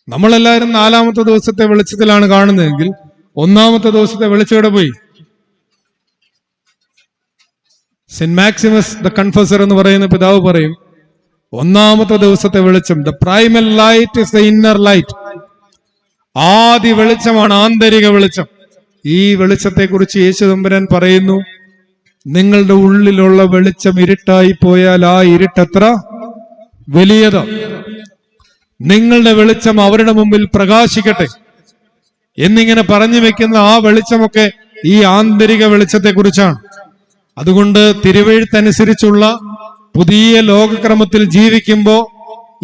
നമ്മളെല്ലാവരും 4-ാമത്തെ ദിവസത്തെ വെളിച്ചത്തിലാണ് കാണുന്നതെങ്കിൽ 1-ാമത്തെ ദിവസത്തെ വെളിച്ചം എവിടെ പോയി? സെന്റ് മാക്സിമസ് ദ കൺഫസർ എന്ന് പറയുന്ന പിതാവ് പറയും, 1-ാമത്തെ ദിവസത്തെ വെളിച്ചം, the Primal light is the inner light. ആദ്യ വെളിച്ചമാണ് ആന്തരിക വെളിച്ചം. ഈ വെളിച്ചത്തെ കുറിച്ച് യേശു തമ്പുരാൻ പറയുന്നു, നിങ്ങളുടെ ഉള്ളിലുള്ള വെളിച്ചം ഇരുട്ടായി പോയാൽ ആ ഇരുട്ടെത്ര വലിയത്. നിങ്ങളുടെ വെളിച്ചം അവരുടെ മുമ്പിൽ പ്രകാശിക്കട്ടെ എന്നിങ്ങനെ പറഞ്ഞു വെക്കുന്ന ആ വെളിച്ചമൊക്കെ ഈ ആന്തരിക വെളിച്ചത്തെ കുറിച്ചാണ്. അതുകൊണ്ട് തിരുവെഴുത്തനുസരിച്ചുള്ള പുതിയ ലോകക്രമത്തിൽ ജീവിക്കുമ്പോൾ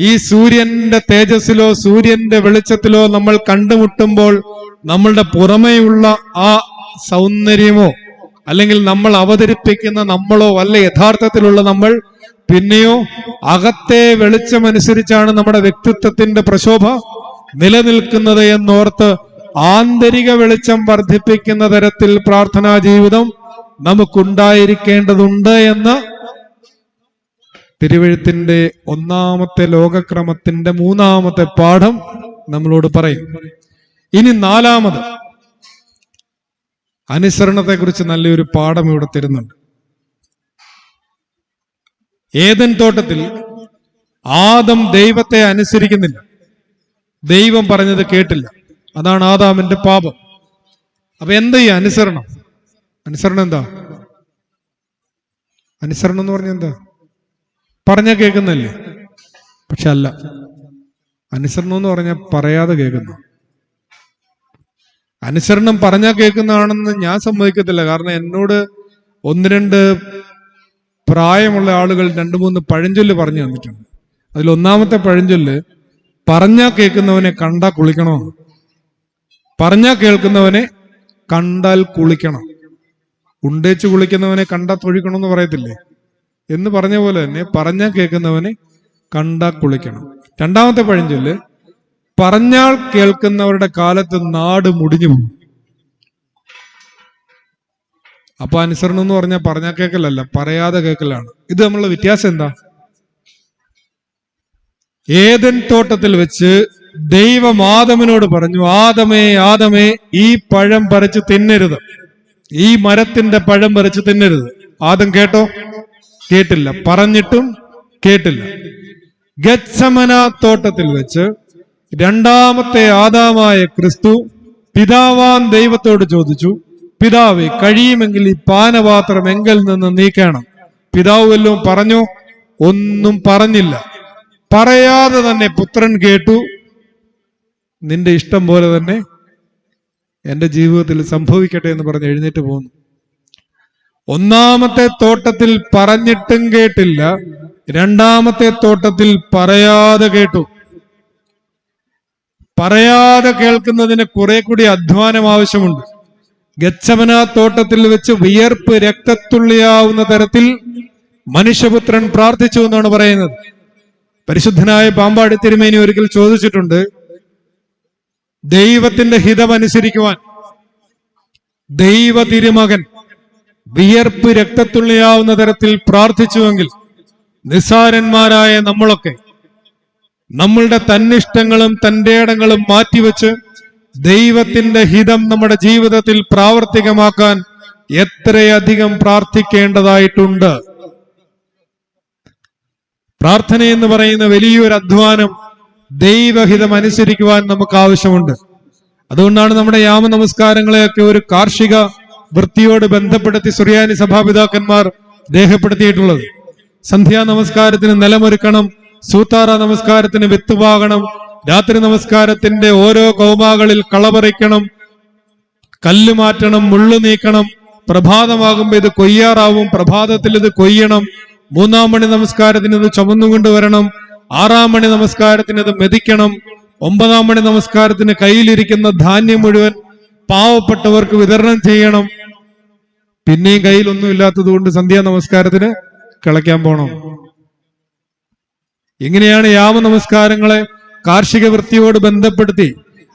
ഈ സൂര്യന്റെ തേജസ്സിലോ സൂര്യന്റെ വെളിച്ചത്തിലോ നമ്മൾ കണ്ടുമുട്ടുമ്പോൾ നമ്മളുടെ പുറമേയുള്ള ആ സൗന്ദര്യമോ അല്ലെങ്കിൽ നമ്മൾ അവതരിപ്പിക്കുന്ന നമ്മളോ അല്ല യഥാർത്ഥത്തിലുള്ള നമ്മൾ, പിന്നെയോ അകത്തെ വെളിച്ചമനുസരിച്ചാണ് നമ്മുടെ വ്യക്തിത്വത്തിന്റെ പ്രശോഭ നിലനിൽക്കുന്നത് എന്നോർത്ത് ആന്തരിക വെളിച്ചം വർദ്ധിപ്പിക്കുന്ന തരത്തിൽ പ്രാർത്ഥനാ ജീവിതം നമുക്കുണ്ടായിരിക്കേണ്ടതുണ്ട് എന്ന് തിരുവെഴുത്തിന്റെ 1-ാമത്തെ ലോകക്രമത്തിന്റെ 3-ാമത്തെ പാഠം നമ്മളോട് പറയും. ഇനി 4-ാമത്, അനുസരണത്തെക്കുറിച്ച് നല്ലൊരു പാഠം ഇവിടെ തരുന്നുണ്ട്. ഏദൻ തോട്ടത്തിൽ ആദം ദൈവത്തെ അനുസരിക്കുന്നില്ല, ദൈവം പറഞ്ഞത് കേട്ടില്ല. അതാണ് ആദാമിന്റെ പാപം. അപ്പൊ എന്താ ഈ അനുസരണം? അനുസരണം എന്താ? അനുസരണം എന്ന് പറഞ്ഞാൽ എന്താ? പറഞ്ഞാൽ കേൾക്കുന്നല്ലേ? പക്ഷെ അല്ല, അനുസരണം എന്ന് പറഞ്ഞാൽ പറയാതെ കേൾക്കുന്നു. അനുസരണം പറഞ്ഞാൽ കേൾക്കുന്നതാണെന്ന് ഞാൻ സമ്മതിക്കത്തില്ല. കാരണം എന്നോട് ഒന്ന് രണ്ട് പ്രായമുള്ള ആളുകൾ 2-3 പഴഞ്ചൊല്ല് പറഞ്ഞു തന്നിട്ടുണ്ട്. അതിൽ ഒന്നാമത്തെ പഴഞ്ചൊല്ല്, പറഞ്ഞാൽ കേൾക്കുന്നവനെ കണ്ടാൽ കുളിക്കണമെന്ന്. പറഞ്ഞാൽ കേൾക്കുന്നവനെ കണ്ടാൽ കുളിക്കണം. ഉണ്ടേച്ച് കുളിക്കുന്നവനെ കണ്ടാൽ തൊഴിക്കണമെന്ന് പറയത്തില്ലേ? എന്ന് പറഞ്ഞ പോലെ തന്നെ പറഞ്ഞാൽ കേൾക്കുന്നവനെ കണ്ടാൽ കുളിക്കണം. രണ്ടാമത്തെ പഴഞ്ചൊല്ല്, പറഞ്ഞാൽ കേൾക്കുന്നവരുടെ കാലത്ത് നാട് മുടിഞ്ഞു പോകും. അപ്പൊ അനുസരണം എന്ന് പറഞ്ഞാൽ പറഞ്ഞാൽ കേൾക്കലല്ല, പറയാതെ കേൾക്കലാണ്. ഇത് തമ്മിലുള്ള വ്യത്യാസം എന്താ? ഏദൻ തോട്ടത്തിൽ വെച്ച് ദൈവം ആദമിനോട് പറഞ്ഞു, ആദമേ ആദമേ, ഈ പഴം പറിച്ച് തിന്നരുത്, ഈ മരത്തിന്റെ പഴം പറിച്ച് തിന്നരുത്. ആദം കേട്ടോ? കേട്ടില്ല. പറഞ്ഞിട്ടും കേട്ടില്ല. ഗത്സമന തോട്ടത്തിൽ വെച്ച് രണ്ടാമത്തെ ആദാമായ ക്രിസ്തു പിതാവാൻ ദൈവത്തോട് ചോദിച്ചു, പിതാവേ, കഴിയുമെങ്കിൽ ഈ പാനപാത്രം എങ്കിൽ നിന്ന് നീക്കണം. പിതാവ് വല്ലതും പറഞ്ഞോ? ഒന്നും പറഞ്ഞില്ല. പറയാതെ തന്നെ പുത്രൻ കേട്ടു, നിന്റെ ഇഷ്ടം പോലെ തന്നെ എന്റെ ജീവിതത്തിൽ സംഭവിക്കട്ടെ എന്ന് പറഞ്ഞ് എഴുന്നേറ്റ് പോകുന്നു. ഒന്നാമത്തെ തോട്ടത്തിൽ പറഞ്ഞിട്ടും കേട്ടില്ല, രണ്ടാമത്തെ തോട്ടത്തിൽ പറയാതെ കേട്ടു. പറയാതെ കേൾക്കുന്നതിന് കുറെ കൂടി അധ്വാനം ആവശ്യമുണ്ട്. ഗത്സമന തോട്ടത്തിൽ വെച്ച് വിയർപ്പ് രക്തത്തുള്ളിയാവുന്ന തരത്തിൽ മനുഷ്യപുത്രൻ പ്രാർത്ഥിച്ചു എന്നാണ് പറയുന്നത്. പരിശുദ്ധനായ പാമ്പാടി തിരുമേനി ഒരിക്കൽ ചോദിച്ചിട്ടുണ്ട്, ദൈവത്തിന്റെ ഹിതമനുസരിക്കുവാൻ ദൈവ തിരുമകൻ വിയർപ്പ് രക്തത്തുള്ളിയാവുന്ന തരത്തിൽ പ്രാർത്ഥിച്ചുവെങ്കിൽ നിസ്സാരന്മാരായ നമ്മളൊക്കെ നമ്മളുടെ തന്നിഷ്ടങ്ങളും തന്റെ ഇടങ്ങളും മാറ്റിവെച്ച് ദൈവത്തിന്റെ ഹിതം നമ്മുടെ ജീവിതത്തിൽ പ്രാവർത്തികമാക്കാൻ എത്രയധികം പ്രാർത്ഥിക്കേണ്ടതായിട്ടുണ്ട്. പ്രാർത്ഥന എന്ന് പറയുന്ന വലിയൊരു അധ്വാനം ദൈവഹിതം അനുസരിക്കുവാൻ നമുക്ക് ആവശ്യമുണ്ട്. അതുകൊണ്ടാണ് നമ്മുടെ യാമ നമസ്കാരങ്ങളെയൊക്കെ ഒരു കാർഷിക വൃത്തിയോട് ബന്ധപ്പെടുത്തി സുറിയാനി സഭാപിതാക്കന്മാർ രേഖപ്പെടുത്തിയിട്ടുള്ളത്. സന്ധ്യാ നമസ്കാരത്തിന് നിലമൊരുക്കണം, സൂത്താറ നമസ്കാരത്തിന് വിത്തുപാകണം, രാത്രി നമസ്കാരത്തിന്റെ ഓരോ കൗമാകളിൽ കളപറിക്കണം, കല്ല് മാറ്റണം, മുള്ളു നീക്കണം, പ്രഭാതമാകുമ്പോൾ ഇത് കൊയ്യാറാവും, പ്രഭാതത്തിൽ ഇത് കൊയ്യണം, 3-ാം മണി നമസ്കാരത്തിന് ഇത് ചുമന്നുകൊണ്ടുവരണം, 6-ാം മണി നമസ്കാരത്തിന് ഇത് മെതിക്കണം, 9-ാം മണി നമസ്കാരത്തിന് കയ്യിലിരിക്കുന്ന ധാന്യം മുഴുവൻ പാവപ്പെട്ടവർക്ക് വിതരണം ചെയ്യണം. പിന്നെയും കയ്യിലൊന്നും ഇല്ലാത്തത് കൊണ്ട് സന്ധ്യാ നമസ്കാരത്തിന് കിളയ്ക്കാൻ പോണം. ഇങ്ങനെയാണ് യാമ നമസ്കാരങ്ങളെ കാർഷിക വൃത്തിയോട് ബന്ധപ്പെടുത്തി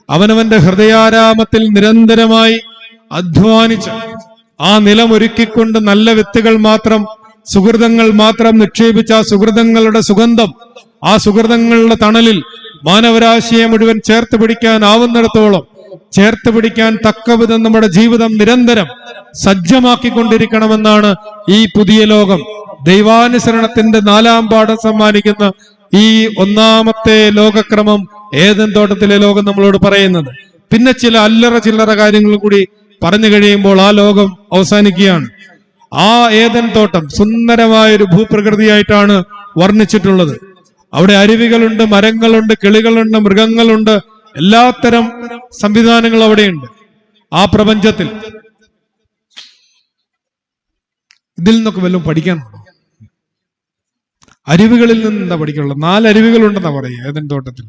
അവനവന്റെ ഹൃദയാരാമത്തിൽ നിരന്തരമായി അധ്വാനിച്ച് ആ നിലമൊരുക്കിക്കൊണ്ട് നല്ല വിത്തുകൾ മാത്രം, സുഹൃതങ്ങൾ മാത്രം നിക്ഷേപിച്ച ആ സുഹൃതങ്ങളുടെ സുഗന്ധം, ആ സുഹൃതങ്ങളുടെ തണലിൽ മാനവരാശിയെ മുഴുവൻ ചേർത്ത് പിടിക്കാനാവുന്നിടത്തോളം ചേർത്ത് പിടിക്കാൻ തക്കവിധം നമ്മുടെ ജീവിതം നിരന്തരം സജ്ജമാക്കിക്കൊണ്ടിരിക്കണമെന്നാണ് ഈ പുതിയ ലോകം, ദൈവാനുസരണത്തിന്റെ 4-ാം പാഠം സമ്മാനിക്കുന്ന ഈ 1-ാമത്തെ ലോകക്രമം ഏദൻ തോട്ടത്തിലെ ലോകം നമ്മളോട് പറയുന്നത്. പിന്നെ ചില അല്ലറ ചില്ലറ കാര്യങ്ങൾ കൂടി പറഞ്ഞു കഴിയുമ്പോൾ ആ ലോകം അവസാനിക്കുകയാണ്. ആ ഏദൻ തോട്ടം സുന്ദരമായൊരു ഭൂപ്രകൃതിയായിട്ടാണ് വർണ്ണിച്ചിട്ടുള്ളത്. അവിടെ അരുവികളുണ്ട്, മരങ്ങളുണ്ട്, കിളികളുണ്ട്, മൃഗങ്ങളുണ്ട്, എല്ലാത്തരം സംവിധാനങ്ങളും അവിടെയുണ്ട്. ആ പ്രപഞ്ചത്തിൽ ഇതിൽ നിന്നൊക്കെ വല്ലതും പഠിക്കാനുണ്ടോ? അരുവികളിൽ നിന്ന് എന്താ പഠിക്കാനുള്ളത്? 4 അരുവികളുണ്ടെന്നാ പറയുക ഏദൻ തോട്ടത്തിൽ.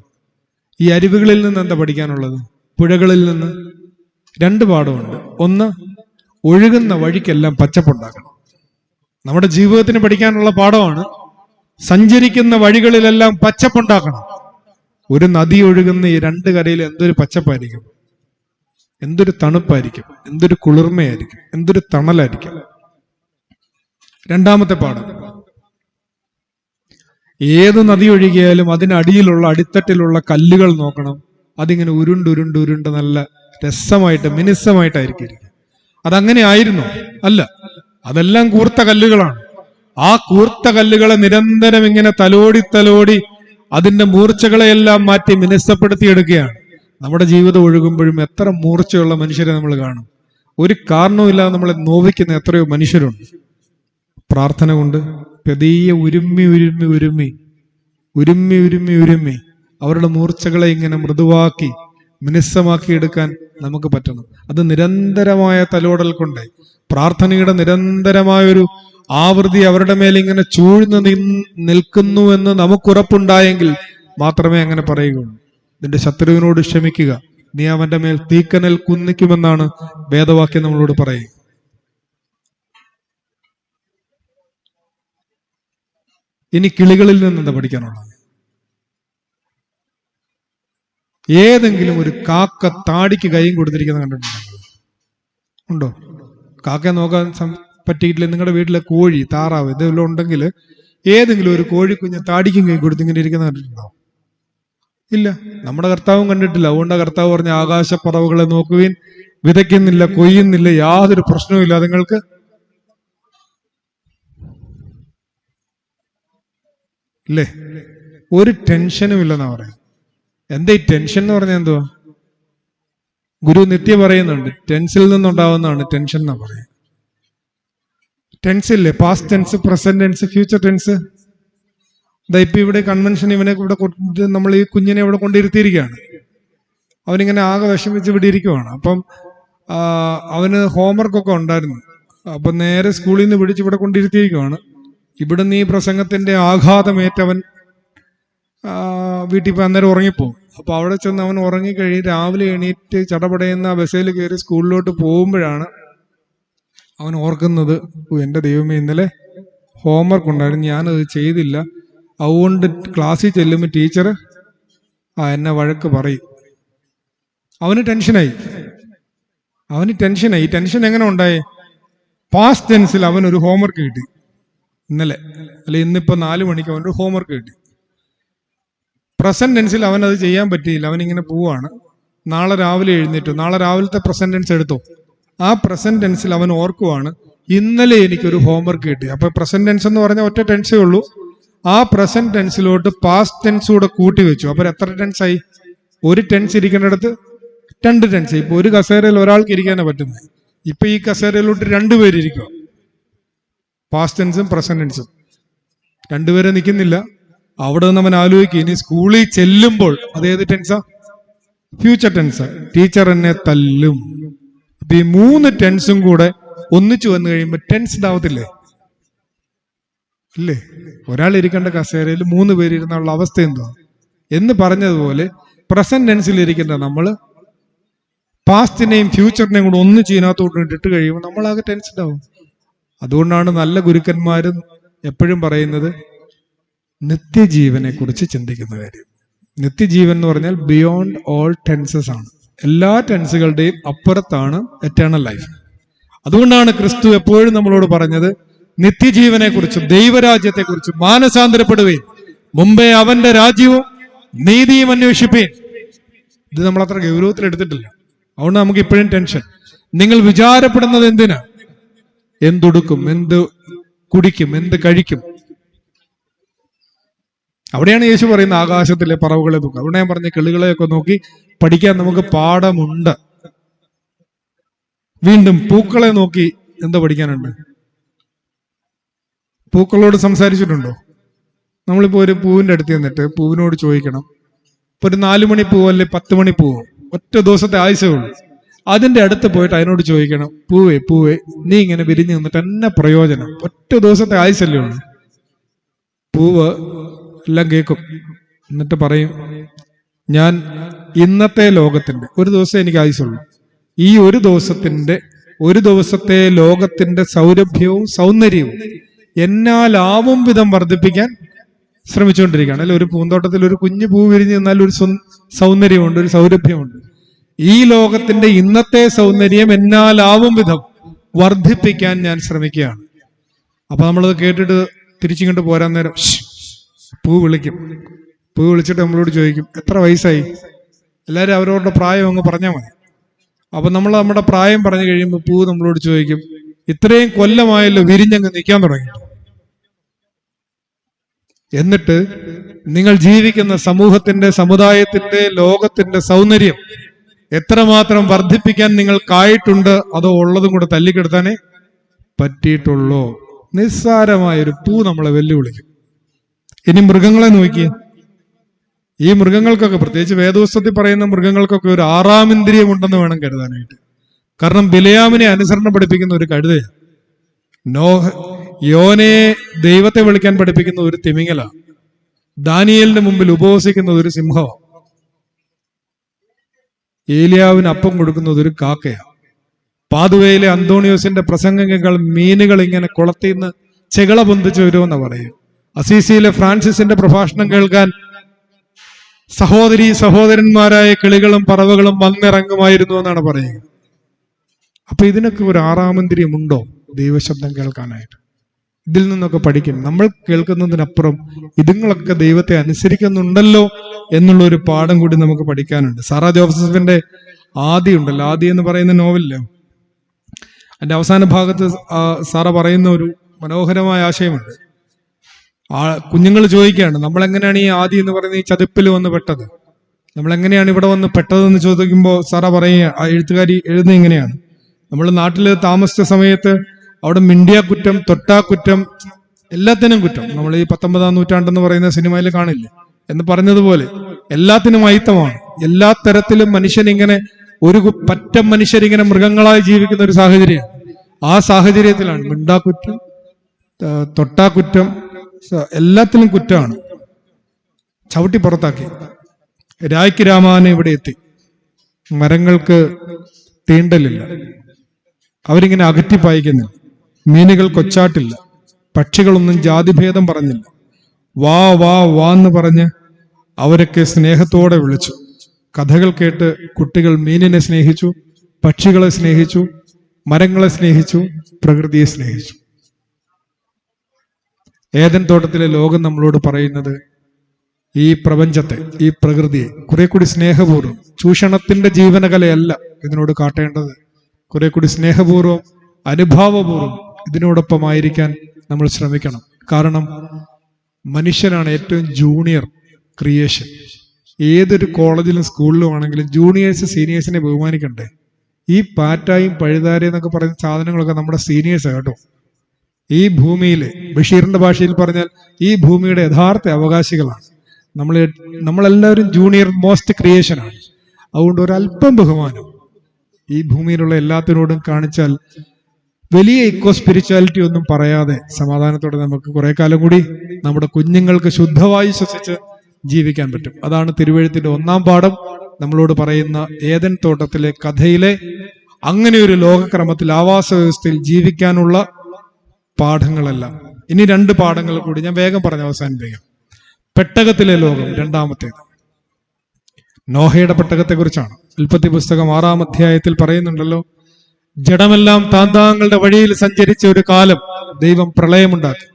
ഈ അരുവികളിൽ നിന്ന് എന്താ പഠിക്കാനുള്ളത്? പുഴകളിൽ നിന്ന് 2 പാഠമുണ്ട്. ഒന്ന്, ഒഴുകുന്ന വഴിക്കെല്ലാം പച്ചപ്പുണ്ടാക്കണം. നമ്മുടെ ജീവിതത്തിന് പഠിക്കാനുള്ള പാഠമാണ്. സഞ്ചരിക്കുന്ന വഴികളിലെല്ലാം പച്ചപ്പുണ്ടാക്കണം. ഒരു നദി ഒഴുകുന്ന ഈ 2 കരയിൽ എന്തൊരു പച്ചപ്പായിരിക്കും, എന്തൊരു തണുപ്പായിരിക്കും, എന്തൊരു കുളിർമയായിരിക്കും, എന്തൊരു തണലായിരിക്കും. 2-ാമത്തെ പാഠം, ഏത് നദി ഒഴുകിയാലും അതിനടിയിലുള്ള അടിത്തട്ടിലുള്ള കല്ലുകൾ നോക്കണം. അതിങ്ങനെ ഉരുണ്ട് നല്ല രസമായിട്ട് മിനുസമായിട്ടായിരിക്കും ഇരിക്കുക. അതങ്ങനെ ആയിരുന്നോ? അല്ല, അതെല്ലാം കൂർത്ത കല്ലുകളാണ്. ആ കൂർത്ത കല്ലുകളെ നിരന്തരം ഇങ്ങനെ തലോടി അതിന്റെ മൂർച്ചകളെയെല്ലാം മാറ്റി മിനുസപ്പെടുത്തിയെടുക്കുകയാണ്. നമ്മുടെ ജീവിതം ഒഴുകുമ്പോഴും എത്ര മൂർച്ചയുള്ള മനുഷ്യരെ നമ്മൾ കാണും. ഒരു കാരണവുമില്ലാതെ നമ്മളെ നോവിക്കുന്ന എത്രയോ മനുഷ്യരുണ്ട്. പ്രാർത്ഥന കൊണ്ട് പതിയെ ഉരുമ്മി ഉരുമ്മി ഉരുമ്മി ഉരുമ്മി ഉരുമ്മി ഉരുമ്മി അവരുടെ മൂർച്ചകളെ ഇങ്ങനെ മൃദുവാക്കി മിനുസമാക്കി എടുക്കാൻ നമുക്ക് പറ്റണം. അത് നിരന്തരമായ തലോടൽ കൊണ്ട്, പ്രാർത്ഥനയുടെ നിരന്തരമായൊരു ആവൃത്തി അവരുടെ മേൽ ഇങ്ങനെ ചൂഴ്ന്നു നിൽക്കുന്നു എന്ന് നമുക്കുറപ്പുണ്ടായെങ്കിൽ മാത്രമേ അങ്ങനെ പറയുകയുള്ളൂ. നിന്റെ ശത്രുവിനോട് ക്ഷമിക്കുക, നീ അവന്റെ മേൽ തീക്കനൽ കുന്നിക്കുമെന്നാണ് വേദവാക്യം നമ്മളോട് പറയുക. ഇനി കിളികളിൽ നിന്ന് എന്താ പഠിക്കാനുള്ളത്? ഏതെങ്കിലും ഒരു കാക്ക താടിക്ക് കൈയും കൊടുത്തിരിക്കുന്ന കണ്ടിട്ടുണ്ടോ? ഉണ്ടോ? കാക്കയെ നോക്കാൻ പറ്റിയിട്ടില്ല. നിങ്ങളുടെ വീട്ടിലെ കോഴി, താറാവ് ഇതെല്ലാം ഉണ്ടെങ്കിൽ ഏതെങ്കിലും ഒരു കോഴിക്കുഞ്ഞ് താടിക്കും കൈ കൊടുത്ത് ഇങ്ങനെ ഇരിക്കുന്ന കണ്ടിട്ടുണ്ടോ? ഇല്ല. നമ്മുടെ കർത്താവും കണ്ടിട്ടില്ല. അതുകൊണ്ട് കർത്താവ് പറഞ്ഞ ആകാശപ്പറവുകളെ നോക്കുവിൻ, വിതയ്ക്കുന്നില്ല, കൊയ്യുന്നില്ല, യാതൊരു പ്രശ്നവും ഇല്ല അതുങ്ങൾക്ക്. ഇല്ലേ? ഒരു ടെൻഷനും ഇല്ലെന്നാ പറയാം. എന്താ ഈ ടെൻഷൻ എന്ന് പറഞ്ഞാൽ എന്തുവാ? ഗുരു നിത്യം പറയുന്നുണ്ട്, ടെൻസിൽ നിന്നുണ്ടാവുന്നതാണ് ടെൻഷൻ എന്നാ പറയാം. ടെൻസ് ഇല്ലേ? Past tense, present tense, future tense. ഇപ്പൊ ഇവിടെ കൺവെൻഷൻ ഇവനെ ഇവിടെ നമ്മൾ ഈ കുഞ്ഞിനെ ഇവിടെ കൊണ്ടിരുത്തിയിരിക്കുകയാണ്. അവനിങ്ങനെ ആകെ വിഷമിച്ച് ഇവിടെ ഇരിക്കുവാണ്. അപ്പം അവന് ഹോംവർക്കൊക്കെ ഉണ്ടായിരുന്നു. അപ്പൊ നേരെ സ്കൂളിൽ നിന്ന് പിടിച്ച് ഇവിടെ കൊണ്ടിരുത്തിയിരിക്കുവാണ്. ഇവിടുന്ന് ഈ പ്രസംഗത്തിന്റെ ആഘാതമേറ്റവൻ വീട്ടിൽ പോയി അന്നേരം ഉറങ്ങിപ്പോകും. അപ്പൊ അവിടെ ചെന്ന് അവൻ ഉറങ്ങിക്കഴിഞ്ഞ് രാവിലെ എണീറ്റ് ചടപടയുന്ന ബസ്സിൽ കയറി സ്കൂളിലോട്ട് പോകുമ്പോഴാണ് അവൻ ഓർക്കുന്നത്, എൻ്റെ ദൈവമേ, ഇന്നലെ ഹോംവർക്ക് ഉണ്ടായിരുന്നു, ഞാനത് ചെയ്തില്ല, അതുകൊണ്ട് ക്ലാസ്സിൽ ചെല്ലുമ്പോൾ ടീച്ചർ എന്നെ വഴക്ക് പറയും. അവന് ടെൻഷനായി. ടെൻഷൻ എങ്ങനെ ഉണ്ടായി? പാസ്റ്റ് ടെൻസിൽ അവനൊരു ഹോംവർക്ക് കിട്ടി ഇന്നലെ, അല്ലെ ഇന്നിപ്പോ 4 മണിക്ക് അവനൊരു ഹോംവർക്ക് കിട്ടി. പ്രസന്റ് ടെൻസിൽ അവൻ അത് ചെയ്യാൻ പറ്റിയില്ല. അവനിങ്ങനെ പോവാണ്. നാളെ രാവിലെ എഴുന്നേറ്റു. നാളെ രാവിലത്തെ പ്രസന്റ് ടെൻസ് എടുത്തു. ആ പ്രസന്റ് ടെൻസിൽ അവൻ ഓർക്കുവാണ്, ഇന്നലെ എനിക്കൊരു ഹോംവർക്ക് കിട്ടി. അപ്പൊ പ്രസന്റ് ടെൻസ് എന്ന് പറഞ്ഞാൽ ഒറ്റ ടെൻസേ ഉള്ളൂ. ആ പ്രസന്റ് ടെൻസിലോട്ട് പാസ്റ്റ് ടെൻസ് കൂടെ കൂട്ടി വെച്ചു. അപ്പൊ എത്ര ടെൻസായി? ഒരു ടെൻസ് ഇരിക്കേണ്ടടുത്ത് 2 ടെൻസ്. ഇപ്പൊ ഒരു കസേരയിൽ ഒരാൾക്ക് ഇരിക്കാനാണ് പറ്റുന്നത്. ഇപ്പൊ ഈ കസേരയിലോട്ട് 2 പേരിരിക്കുക. പാസ്റ്റ് ടെൻസും പ്രസന്റ് ടെൻസും 2 പേരെ നിൽക്കുന്നില്ല. അവിടെ നിന്ന് അവൻ ആലോചിക്കുക, ഇനി സ്കൂളിൽ ചെല്ലുമ്പോൾ അതേത് ടെൻസാ? Future tense. ടീച്ചർ എന്നെ തല്ലും. അപ്പൊ ഈ 3 ടെൻസും കൂടെ ഒന്നിച്ചു വന്നു കഴിയുമ്പോൾ ടെൻസ്ഡ് ആവത്തില്ലേ? ഇല്ലേ? ഒരാൾ ഇരിക്കേണ്ട കസേരയിൽ 3 പേര് ഇരുന്നുള്ള അവസ്ഥ എന്തോ എന്ന് പറഞ്ഞതുപോലെ പ്രസന്റ് ടെൻസിൽ ഇരിക്കുന്ന നമ്മൾ പാസ്റ്റിനെയും ഫ്യൂച്ചറിനെയും കൂടെ ഒന്നിച്ച് ഇതിനകത്തോട്ട് ഇട്ട് കഴിയുമ്പോൾ നമ്മളാകെ ടെൻസ്ഡ് ആവും. അതുകൊണ്ടാണ് നല്ല ഗുരുക്കന്മാരും എപ്പോഴും പറയുന്നത് നിത്യജീവനെ കുറിച്ച് ചിന്തിക്കുന്ന കാര്യം. നിത്യജീവൻ എന്ന് പറഞ്ഞാൽ ബിയോണ്ട് ഓൾ ടെൻസസ് ആണ്. എല്ലാ ടെൻസുകളുടെയും അപ്പുറത്താണ് എറ്റേണൽ ലൈഫ്. അതുകൊണ്ടാണ് ക്രിസ്തു എപ്പോഴും നമ്മളോട് പറഞ്ഞത് നിത്യജീവനെ കുറിച്ചും ദൈവരാജ്യത്തെ കുറിച്ചും മാനസാന്തരപ്പെടുകയും മുമ്പേ അവന്റെ രാജ്യവും നീതിയും അന്വേഷിപ്പീൻ. ഇത് നമ്മൾ അത്ര ഗൗരവത്തിൽ എടുത്തിട്ടില്ല. അതുകൊണ്ട് നമുക്ക് ഇപ്പോഴും ടെൻഷൻ. നിങ്ങൾ വിചാരപ്പെടുന്നത് എന്തിനാ? എന്തുടുക്കും, എന്ത് കുടിക്കും, എന്ത് കഴിക്കും? അവിടെയാണ് യേശു പറയുന്ന ആകാശത്തിലെ പറവുകളെ നോക്കുക. അവിടെ ഞാൻ പറഞ്ഞ കിളികളെയൊക്കെ നോക്കി പഠിക്കാൻ നമുക്ക് പാഠമുണ്ട്. വീണ്ടും പൂക്കളെ നോക്കി എന്താ പഠിക്കാനുണ്ട്? പൂക്കളോട് സംസാരിച്ചിട്ടുണ്ടോ? നമ്മളിപ്പോ ഒരു പൂവിന്റെ അടുത്ത് നിന്നിട്ട് പൂവിനോട് ചോദിക്കണം, ഇപ്പൊ ഒരു 4 മണി പൂവോ അല്ലെ 10 മണി പൂവോ, ഒറ്റ ദിവസത്തെ ആയുസേ ഉള്ളൂ. അതിന്റെ അടുത്ത് പോയിട്ട് അതിനോട് ചോദിക്കണം, പൂവേ പൂവേ നീ ഇങ്ങനെ വിരിഞ്ഞു നിന്നിട്ട് എന്നെ പ്രയോജനം? ഒറ്റ ദിവസത്തെ ആയുസല്ലേ ഉള്ളൂ. പൂവ് എല്ലാം കേൾക്കും. എന്നിട്ട് പറയും, ഞാൻ ഇന്നത്തെ ലോകത്തിന്റെ ഒരു ദിവസം എനിക്ക് ആയുസുള്ളൂ, ഈ ഒരു ദിവസത്തെ ലോകത്തിന്റെ സൗരഭ്യവും സൗന്ദര്യവും എന്നാലാവും വിധം വർദ്ധിപ്പിക്കാൻ ശ്രമിച്ചുകൊണ്ടിരിക്കുകയാണ്. അല്ലെ, ഒരു പൂന്തോട്ടത്തിൽ ഒരു കുഞ്ഞു പൂ വിരിഞ്ഞ് നിന്നാൽ ഒരു സൗന്ദര്യമുണ്ട്, ഒരു സൗരഭ്യമുണ്ട്. ഈ ലോകത്തിന്റെ ഇന്നത്തെ സൗന്ദര്യം എന്നാലാവും വിധം വർദ്ധിപ്പിക്കാൻ ഞാൻ ശ്രമിക്കുകയാണ്. അപ്പൊ നമ്മളത് കേട്ടിട്ട് തിരിച്ചിങ്ങോട്ട് പോരാൻ നേരം പൂ വിളിക്കും. പൂ വിളിച്ചിട്ട് നമ്മളോട് ചോദിക്കും, എത്ര വയസ്സായി? എല്ലാവരും അവരവരുടെ പ്രായം അങ്ങ് പറഞ്ഞാൽ മതി. അപ്പൊ നമ്മൾ നമ്മുടെ പ്രായം പറഞ്ഞു കഴിയുമ്പോൾ പൂ നമ്മളോട് ചോദിക്കും, ഇത്രയും കൊല്ലമായല്ലോ വിരിഞ്ഞങ്ങ് നിൽക്കാൻ തുടങ്ങി. എന്നിട്ട് നിങ്ങൾ ജീവിക്കുന്ന സമൂഹത്തിന്റെ, സമുദായത്തിന്റെ, ലോകത്തിന്റെ സൗന്ദര്യം എത്രമാത്രം വർദ്ധിപ്പിക്കാൻ നിങ്ങൾക്കായിട്ടുണ്ട്, അതോ ഉള്ളതും കൂടെ തല്ലിക്കെടുത്താനേ പറ്റിയിട്ടുള്ളൂ? നിസ്സാരമായൊരു പൂ നമ്മളെ വെല്ലുവിളിക്കും. ഇനി മൃഗങ്ങളെ നോക്കിയേ. ഈ മൃഗങ്ങൾക്കൊക്കെ, പ്രത്യേകിച്ച് വേദപുസ്തകത്തിൽ പറയുന്ന മൃഗങ്ങൾക്കൊക്കെ ഒരു ആറാം ഇന്ദ്രിയം ഉണ്ടെന്ന് വേണം കരുതാനായിട്ട്. കാരണം ബിലയാമിനെ അനുസരണം പഠിപ്പിക്കുന്ന ഒരു കഴുതയാണ്. യോനയെ ദൈവത്തെ വിളിക്കാൻ പഠിപ്പിക്കുന്ന ഒരു തിമിംഗലാണ്. ദാനിയേലിന്റെ മുമ്പിൽ ഉപവസിക്കുന്നത് ഒരു സിംഹമാണ്. ഏലിയാവിന് അപ്പം കൊടുക്കുന്നത് ഒരു കാക്കയാണ്. പാതുവയിലെ അന്തോണിയോസിന്റെ പ്രസംഗങ്ങൾ മീനുകൾ ഇങ്ങനെ കുളത്തിന്ന് ചെകള പൊന്തിച്ചു വരുമെന്ന് പറയും. അസീസിയിലെ ഫ്രാൻസിസിന്റെ പ്രഭാഷണം കേൾക്കാൻ സഹോദരന്മാരായ കിളികളും പറവകളും വന്നിറങ്ങുമായിരുന്നു എന്നാണ് പറയുക. അപ്പൊ ഇതിനൊക്കെ ഒരു ആറാമന്ത്രിയമുണ്ടോ ദൈവശബ്ദം കേൾക്കാനായിട്ട്? ഇതിൽ നിന്നൊക്കെ പഠിക്കും. നമ്മൾ കേൾക്കുന്നതിനപ്പുറം ഇതുങ്ങളൊക്കെ ദൈവത്തെ അനുസരിക്കുന്നുണ്ടല്ലോ എന്നുള്ള ഒരു പാഠം കൂടി നമുക്ക് പഠിക്കാനുണ്ട്. സാറാ ജോസഫിന്റെ ആദി ഉണ്ടല്ലോ, ആദി എന്ന് പറയുന്ന നോവലില് അതിന്റെ അവസാന ഭാഗത്ത് സാറ പറയുന്ന ഒരു മനോഹരമായ ആശയമുണ്ട്. കുഞ്ഞുങ്ങൾ ചോദിക്കുകയാണ്, നമ്മളെങ്ങനെയാണ് ഈ ആദി എന്ന് പറയുന്ന ഈ ചതുപ്പിൽ വന്ന് പെട്ടത്, നമ്മളെങ്ങനെയാണ് ഇവിടെ വന്ന് പെട്ടതെന്ന് ചോദിക്കുമ്പോൾ സാറ പറയുക, ആ എഴുത്തുകാരി എഴുതുന്നത് ഇങ്ങനെയാണ്: നമ്മൾ നാട്ടിൽ താമസിച്ച സമയത്ത് അവിടെ മിണ്ടിയ കുറ്റം, തൊട്ടാ കുറ്റം, എല്ലാത്തിനും കുറ്റം. നമ്മൾ ഈ 19-ാം നൂറ്റാണ്ടെന്ന് പറയുന്ന സിനിമയിൽ കാണില്ലേ എന്ന് പറഞ്ഞതുപോലെ എല്ലാത്തിനും അയിത്തമാണ്. എല്ലാ തരത്തിലും മനുഷ്യനിങ്ങനെ ഒരു പറ്റം മനുഷ്യരിങ്ങനെ മൃഗങ്ങളായി ജീവിക്കുന്ന ഒരു സാഹചര്യമാണ്. ആ സാഹചര്യത്തിലാണ് മിണ്ടാ കുറ്റം, തൊട്ടാ കുറ്റം, എല്ലാത്തിലും കുറ്റമാണ്. ചവിട്ടി പുറത്താക്കി. രായ്ക്ക് രാമാനെ ഇവിടെ എത്തി. മരങ്ങൾക്ക് തീണ്ടലില്ല, അവരിങ്ങനെ അകറ്റി പായിക്കുന്നില്ല. മീനുകൾ കൊച്ചാട്ടില്ല, പക്ഷികളൊന്നും ജാതിഭേദം പറഞ്ഞില്ല. വാ വാ വാന്ന് പറഞ്ഞ് അവരൊക്കെ സ്നേഹത്തോടെ വിളിച്ചു. കഥകൾ കേട്ട് കുട്ടികൾ മീനിനെ സ്നേഹിച്ചു, പക്ഷികളെ സ്നേഹിച്ചു, മരങ്ങളെ സ്നേഹിച്ചു, പ്രകൃതിയെ സ്നേഹിച്ചു. ഏദൻ തോട്ടത്തിലെ ലോകം നമ്മളോട് പറയുന്നത് ഈ പ്രപഞ്ചത്തെ, ഈ പ്രകൃതിയെ കുറെ കൂടി സ്നേഹപൂർവ്വം, ചൂഷണത്തിന്റെ ജീവനകലയല്ല ഇതിനോട് കാട്ടേണ്ടത്, കുറെ കൂടി സ്നേഹപൂർവ്വം, അനുഭാവപൂർവ്വം ഇതിനോടൊപ്പമായിരിക്കാൻ നമ്മൾ ശ്രമിക്കണം. കാരണം മനുഷ്യനാണ് ഏറ്റവും ജൂനിയർ ക്രിയേഷൻ. ഏതൊരു കോളേജിലും സ്കൂളിലും ആണെങ്കിലും ജൂനിയേഴ്സ് സീനിയേഴ്സിനെ ബഹുമാനിക്കണ്ടേ? ഈ പാറ്റായും പഴുതാരയും എന്നൊക്കെ പറയുന്ന സാധനങ്ങളൊക്കെ നമ്മുടെ സീനിയേഴ്സാണ് കേട്ടോ. ഈ ഭൂമിയിലെ, ബഷീറിന്റെ ഭാഷയിൽ പറഞ്ഞാൽ ഈ ഭൂമിയുടെ യഥാർത്ഥ അവകാശികളാണ്. നമ്മളെല്ലാവരും ജൂനിയർ മോസ്റ്റ് ക്രിയേഷനാണ്. അതുകൊണ്ട് ഒരല്പം ബഹുമാനം ഈ ഭൂമിയിലുള്ള എല്ലാത്തിനോടും കാണിച്ചാൽ വലിയ ഇക്കോ സ്പിരിച്വാലിറ്റി ഒന്നും പറയാതെ സമാധാനത്തോടെ നമുക്ക് കുറെ കാലം കൂടി നമ്മുടെ കുഞ്ഞുങ്ങൾക്ക് ശുദ്ധവായു ശ്വസിച്ച് ജീവിക്കാൻ പറ്റും. അതാണ് തിരുവെഴുത്തിന്റെ 1-ാം പാഠം നമ്മളോട് പറയുന്ന ഏദൻ തോട്ടത്തിലെ കഥയിലെ അങ്ങനെ ഒരു ലോകക്രമത്തിൽ, ആവാസ വ്യവസ്ഥയിൽ ജീവിക്കാനുള്ള പാഠങ്ങളെല്ലാം. ഇനി 2 പാഠങ്ങൾ കൂടി ഞാൻ വേഗം പറഞ്ഞ് അവസാനിപ്പിക്കാം. പെട്ടകത്തിലെ ലോകം, 2ാമത്തേത് നോഹയുടെ പെട്ടകത്തെ കുറിച്ചാണ്. ഉൽപ്പത്തി പുസ്തകം 6-ാം അധ്യായത്തിൽ പറയുന്നുണ്ടല്ലോ, ജഡമെല്ലാം താന്താങ്ങളുടെ വഴിയിൽ സഞ്ചരിച്ച ഒരു കാലം ദൈവം പ്രളയമുണ്ടാക്കി.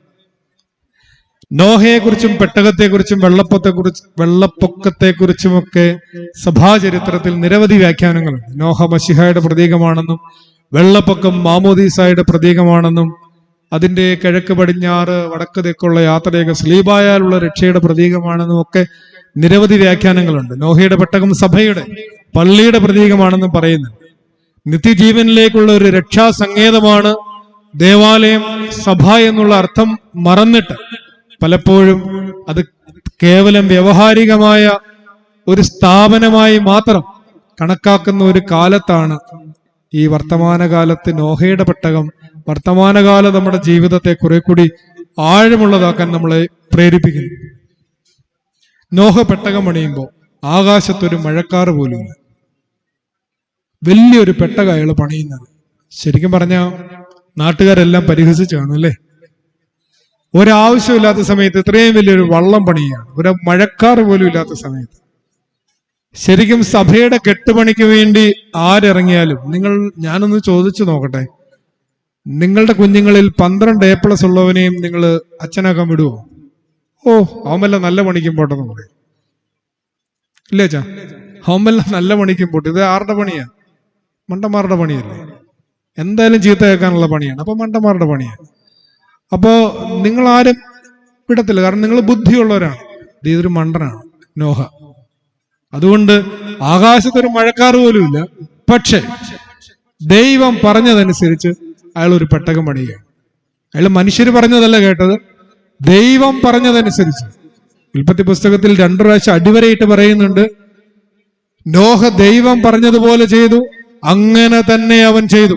നോഹയെക്കുറിച്ചും പെട്ടകത്തെക്കുറിച്ചും വെള്ളപ്പൊക്കത്തെക്കുറിച്ചുമൊക്കെ സഭാചരിത്രത്തിൽ നിരവധി വ്യാഖ്യാനങ്ങളുണ്ട്. നോഹ മശിഹായുടെ പ്രതീകമാണെന്നും വെള്ളപ്പൊക്കം മാമോദീസായുടെ പ്രതീകമാണെന്നും അതിന്റെ കിഴക്ക് പടിഞ്ഞാറ് വടക്ക് തെക്കുള്ള യാത്രയൊക്കെ സ്ലീബായാലുള്ള രക്ഷയുടെ പ്രതീകമാണെന്നും ഒക്കെ നിരവധി വ്യാഖ്യാനങ്ങളുണ്ട്. നോഹയുടെ പെട്ടകം സഭയുടെ, പള്ളിയുടെ പ്രതീകമാണെന്നും പറയുന്നുണ്ട്. നിത്യജീവനിലേക്കുള്ള ഒരു രക്ഷാസങ്കേതമാണ് ദേവാലയം, സഭ എന്നുള്ള അർത്ഥം മറന്നിട്ട് പലപ്പോഴും അത് കേവലം വ്യവഹാരികമായ ഒരു സ്ഥാപനമായി മാത്രം കണക്കാക്കുന്ന ഒരു കാലത്താണ് ഈ വർത്തമാനകാലത്ത് നോഹയുടെ പെട്ടകം വർത്തമാനകാല നമ്മുടെ ജീവിതത്തെ കുറെ കൂടി ആഴമുള്ളതാക്കാൻ നമ്മളെ പ്രേരിപ്പിക്കുന്നു. നോഹ പെട്ടകം പണിയുമ്പോൾ ആകാശത്തൊരു മഴക്കാറ് പോലുമില്ല. വലിയൊരു പെട്ടക അയാൾ പണിയുന്നത്. ശരിക്കും പറഞ്ഞാൽ നാട്ടുകാരെല്ലാം പരിഹസിച്ചു കാണും അല്ലേ? ഒരാവശ്യമില്ലാത്ത സമയത്ത് ഇത്രയും വലിയൊരു വള്ളം പണിയുകയാണ്, ഒരു മഴക്കാറ് പോലും ഇല്ലാത്ത സമയത്ത്. ശരിക്കും സഭയുടെ കെട്ടുപണിക്ക് വേണ്ടി ആരിറങ്ങിയാലും ഞാനൊന്ന് ചോദിച്ചു നോക്കട്ടെ, നിങ്ങളുടെ കുഞ്ഞുങ്ങളിൽ 12 A+ ഉള്ളവനെയും നിങ്ങൾ അച്ഛനാക്കാൻ വിടുവോ? ഓ, അവൻ നല്ല പണിക്കും പോട്ടെന്ന് പറയും ഇല്ലേ അച്ഛാ? അവൻ നല്ല പണിക്കും പോട്ടെ. ഇത് ആരുടെ പണിയാ? മണ്ടന്മാരുടെ പണിയല്ലേ? എന്തായാലും ചീത്ത കേൾക്കാനുള്ള പണിയാണ്. അപ്പൊ മണ്ടന്മാരുടെ പണിയാണ്. അപ്പോ നിങ്ങൾ ആരും വിടത്തില്ല, കാരണം നിങ്ങൾ ബുദ്ധിയുള്ളവരാണ്. ഇതൊരു മണ്ടനാണ് നോഹ. അതുകൊണ്ട് ആകാശത്തൊരു മഴക്കാറ് പോലും ഇല്ല. പക്ഷെ ദൈവം പറഞ്ഞതനുസരിച്ച് അയാൾ ഒരു പെട്ടകം പണിയുകയാണ്. അയാൾ മനുഷ്യർ പറഞ്ഞതല്ല കേട്ടത്, ദൈവം പറഞ്ഞതനുസരിച്ച്. ഉൽപ്പത്തി പുസ്തകത്തിൽ 2 പ്രാവശ്യം അടിവരയിട്ട് പറയുന്നുണ്ട്, നോഹ ദൈവം പറഞ്ഞതുപോലെ ചെയ്തു, അങ്ങനെ തന്നെ അവൻ ചെയ്തു.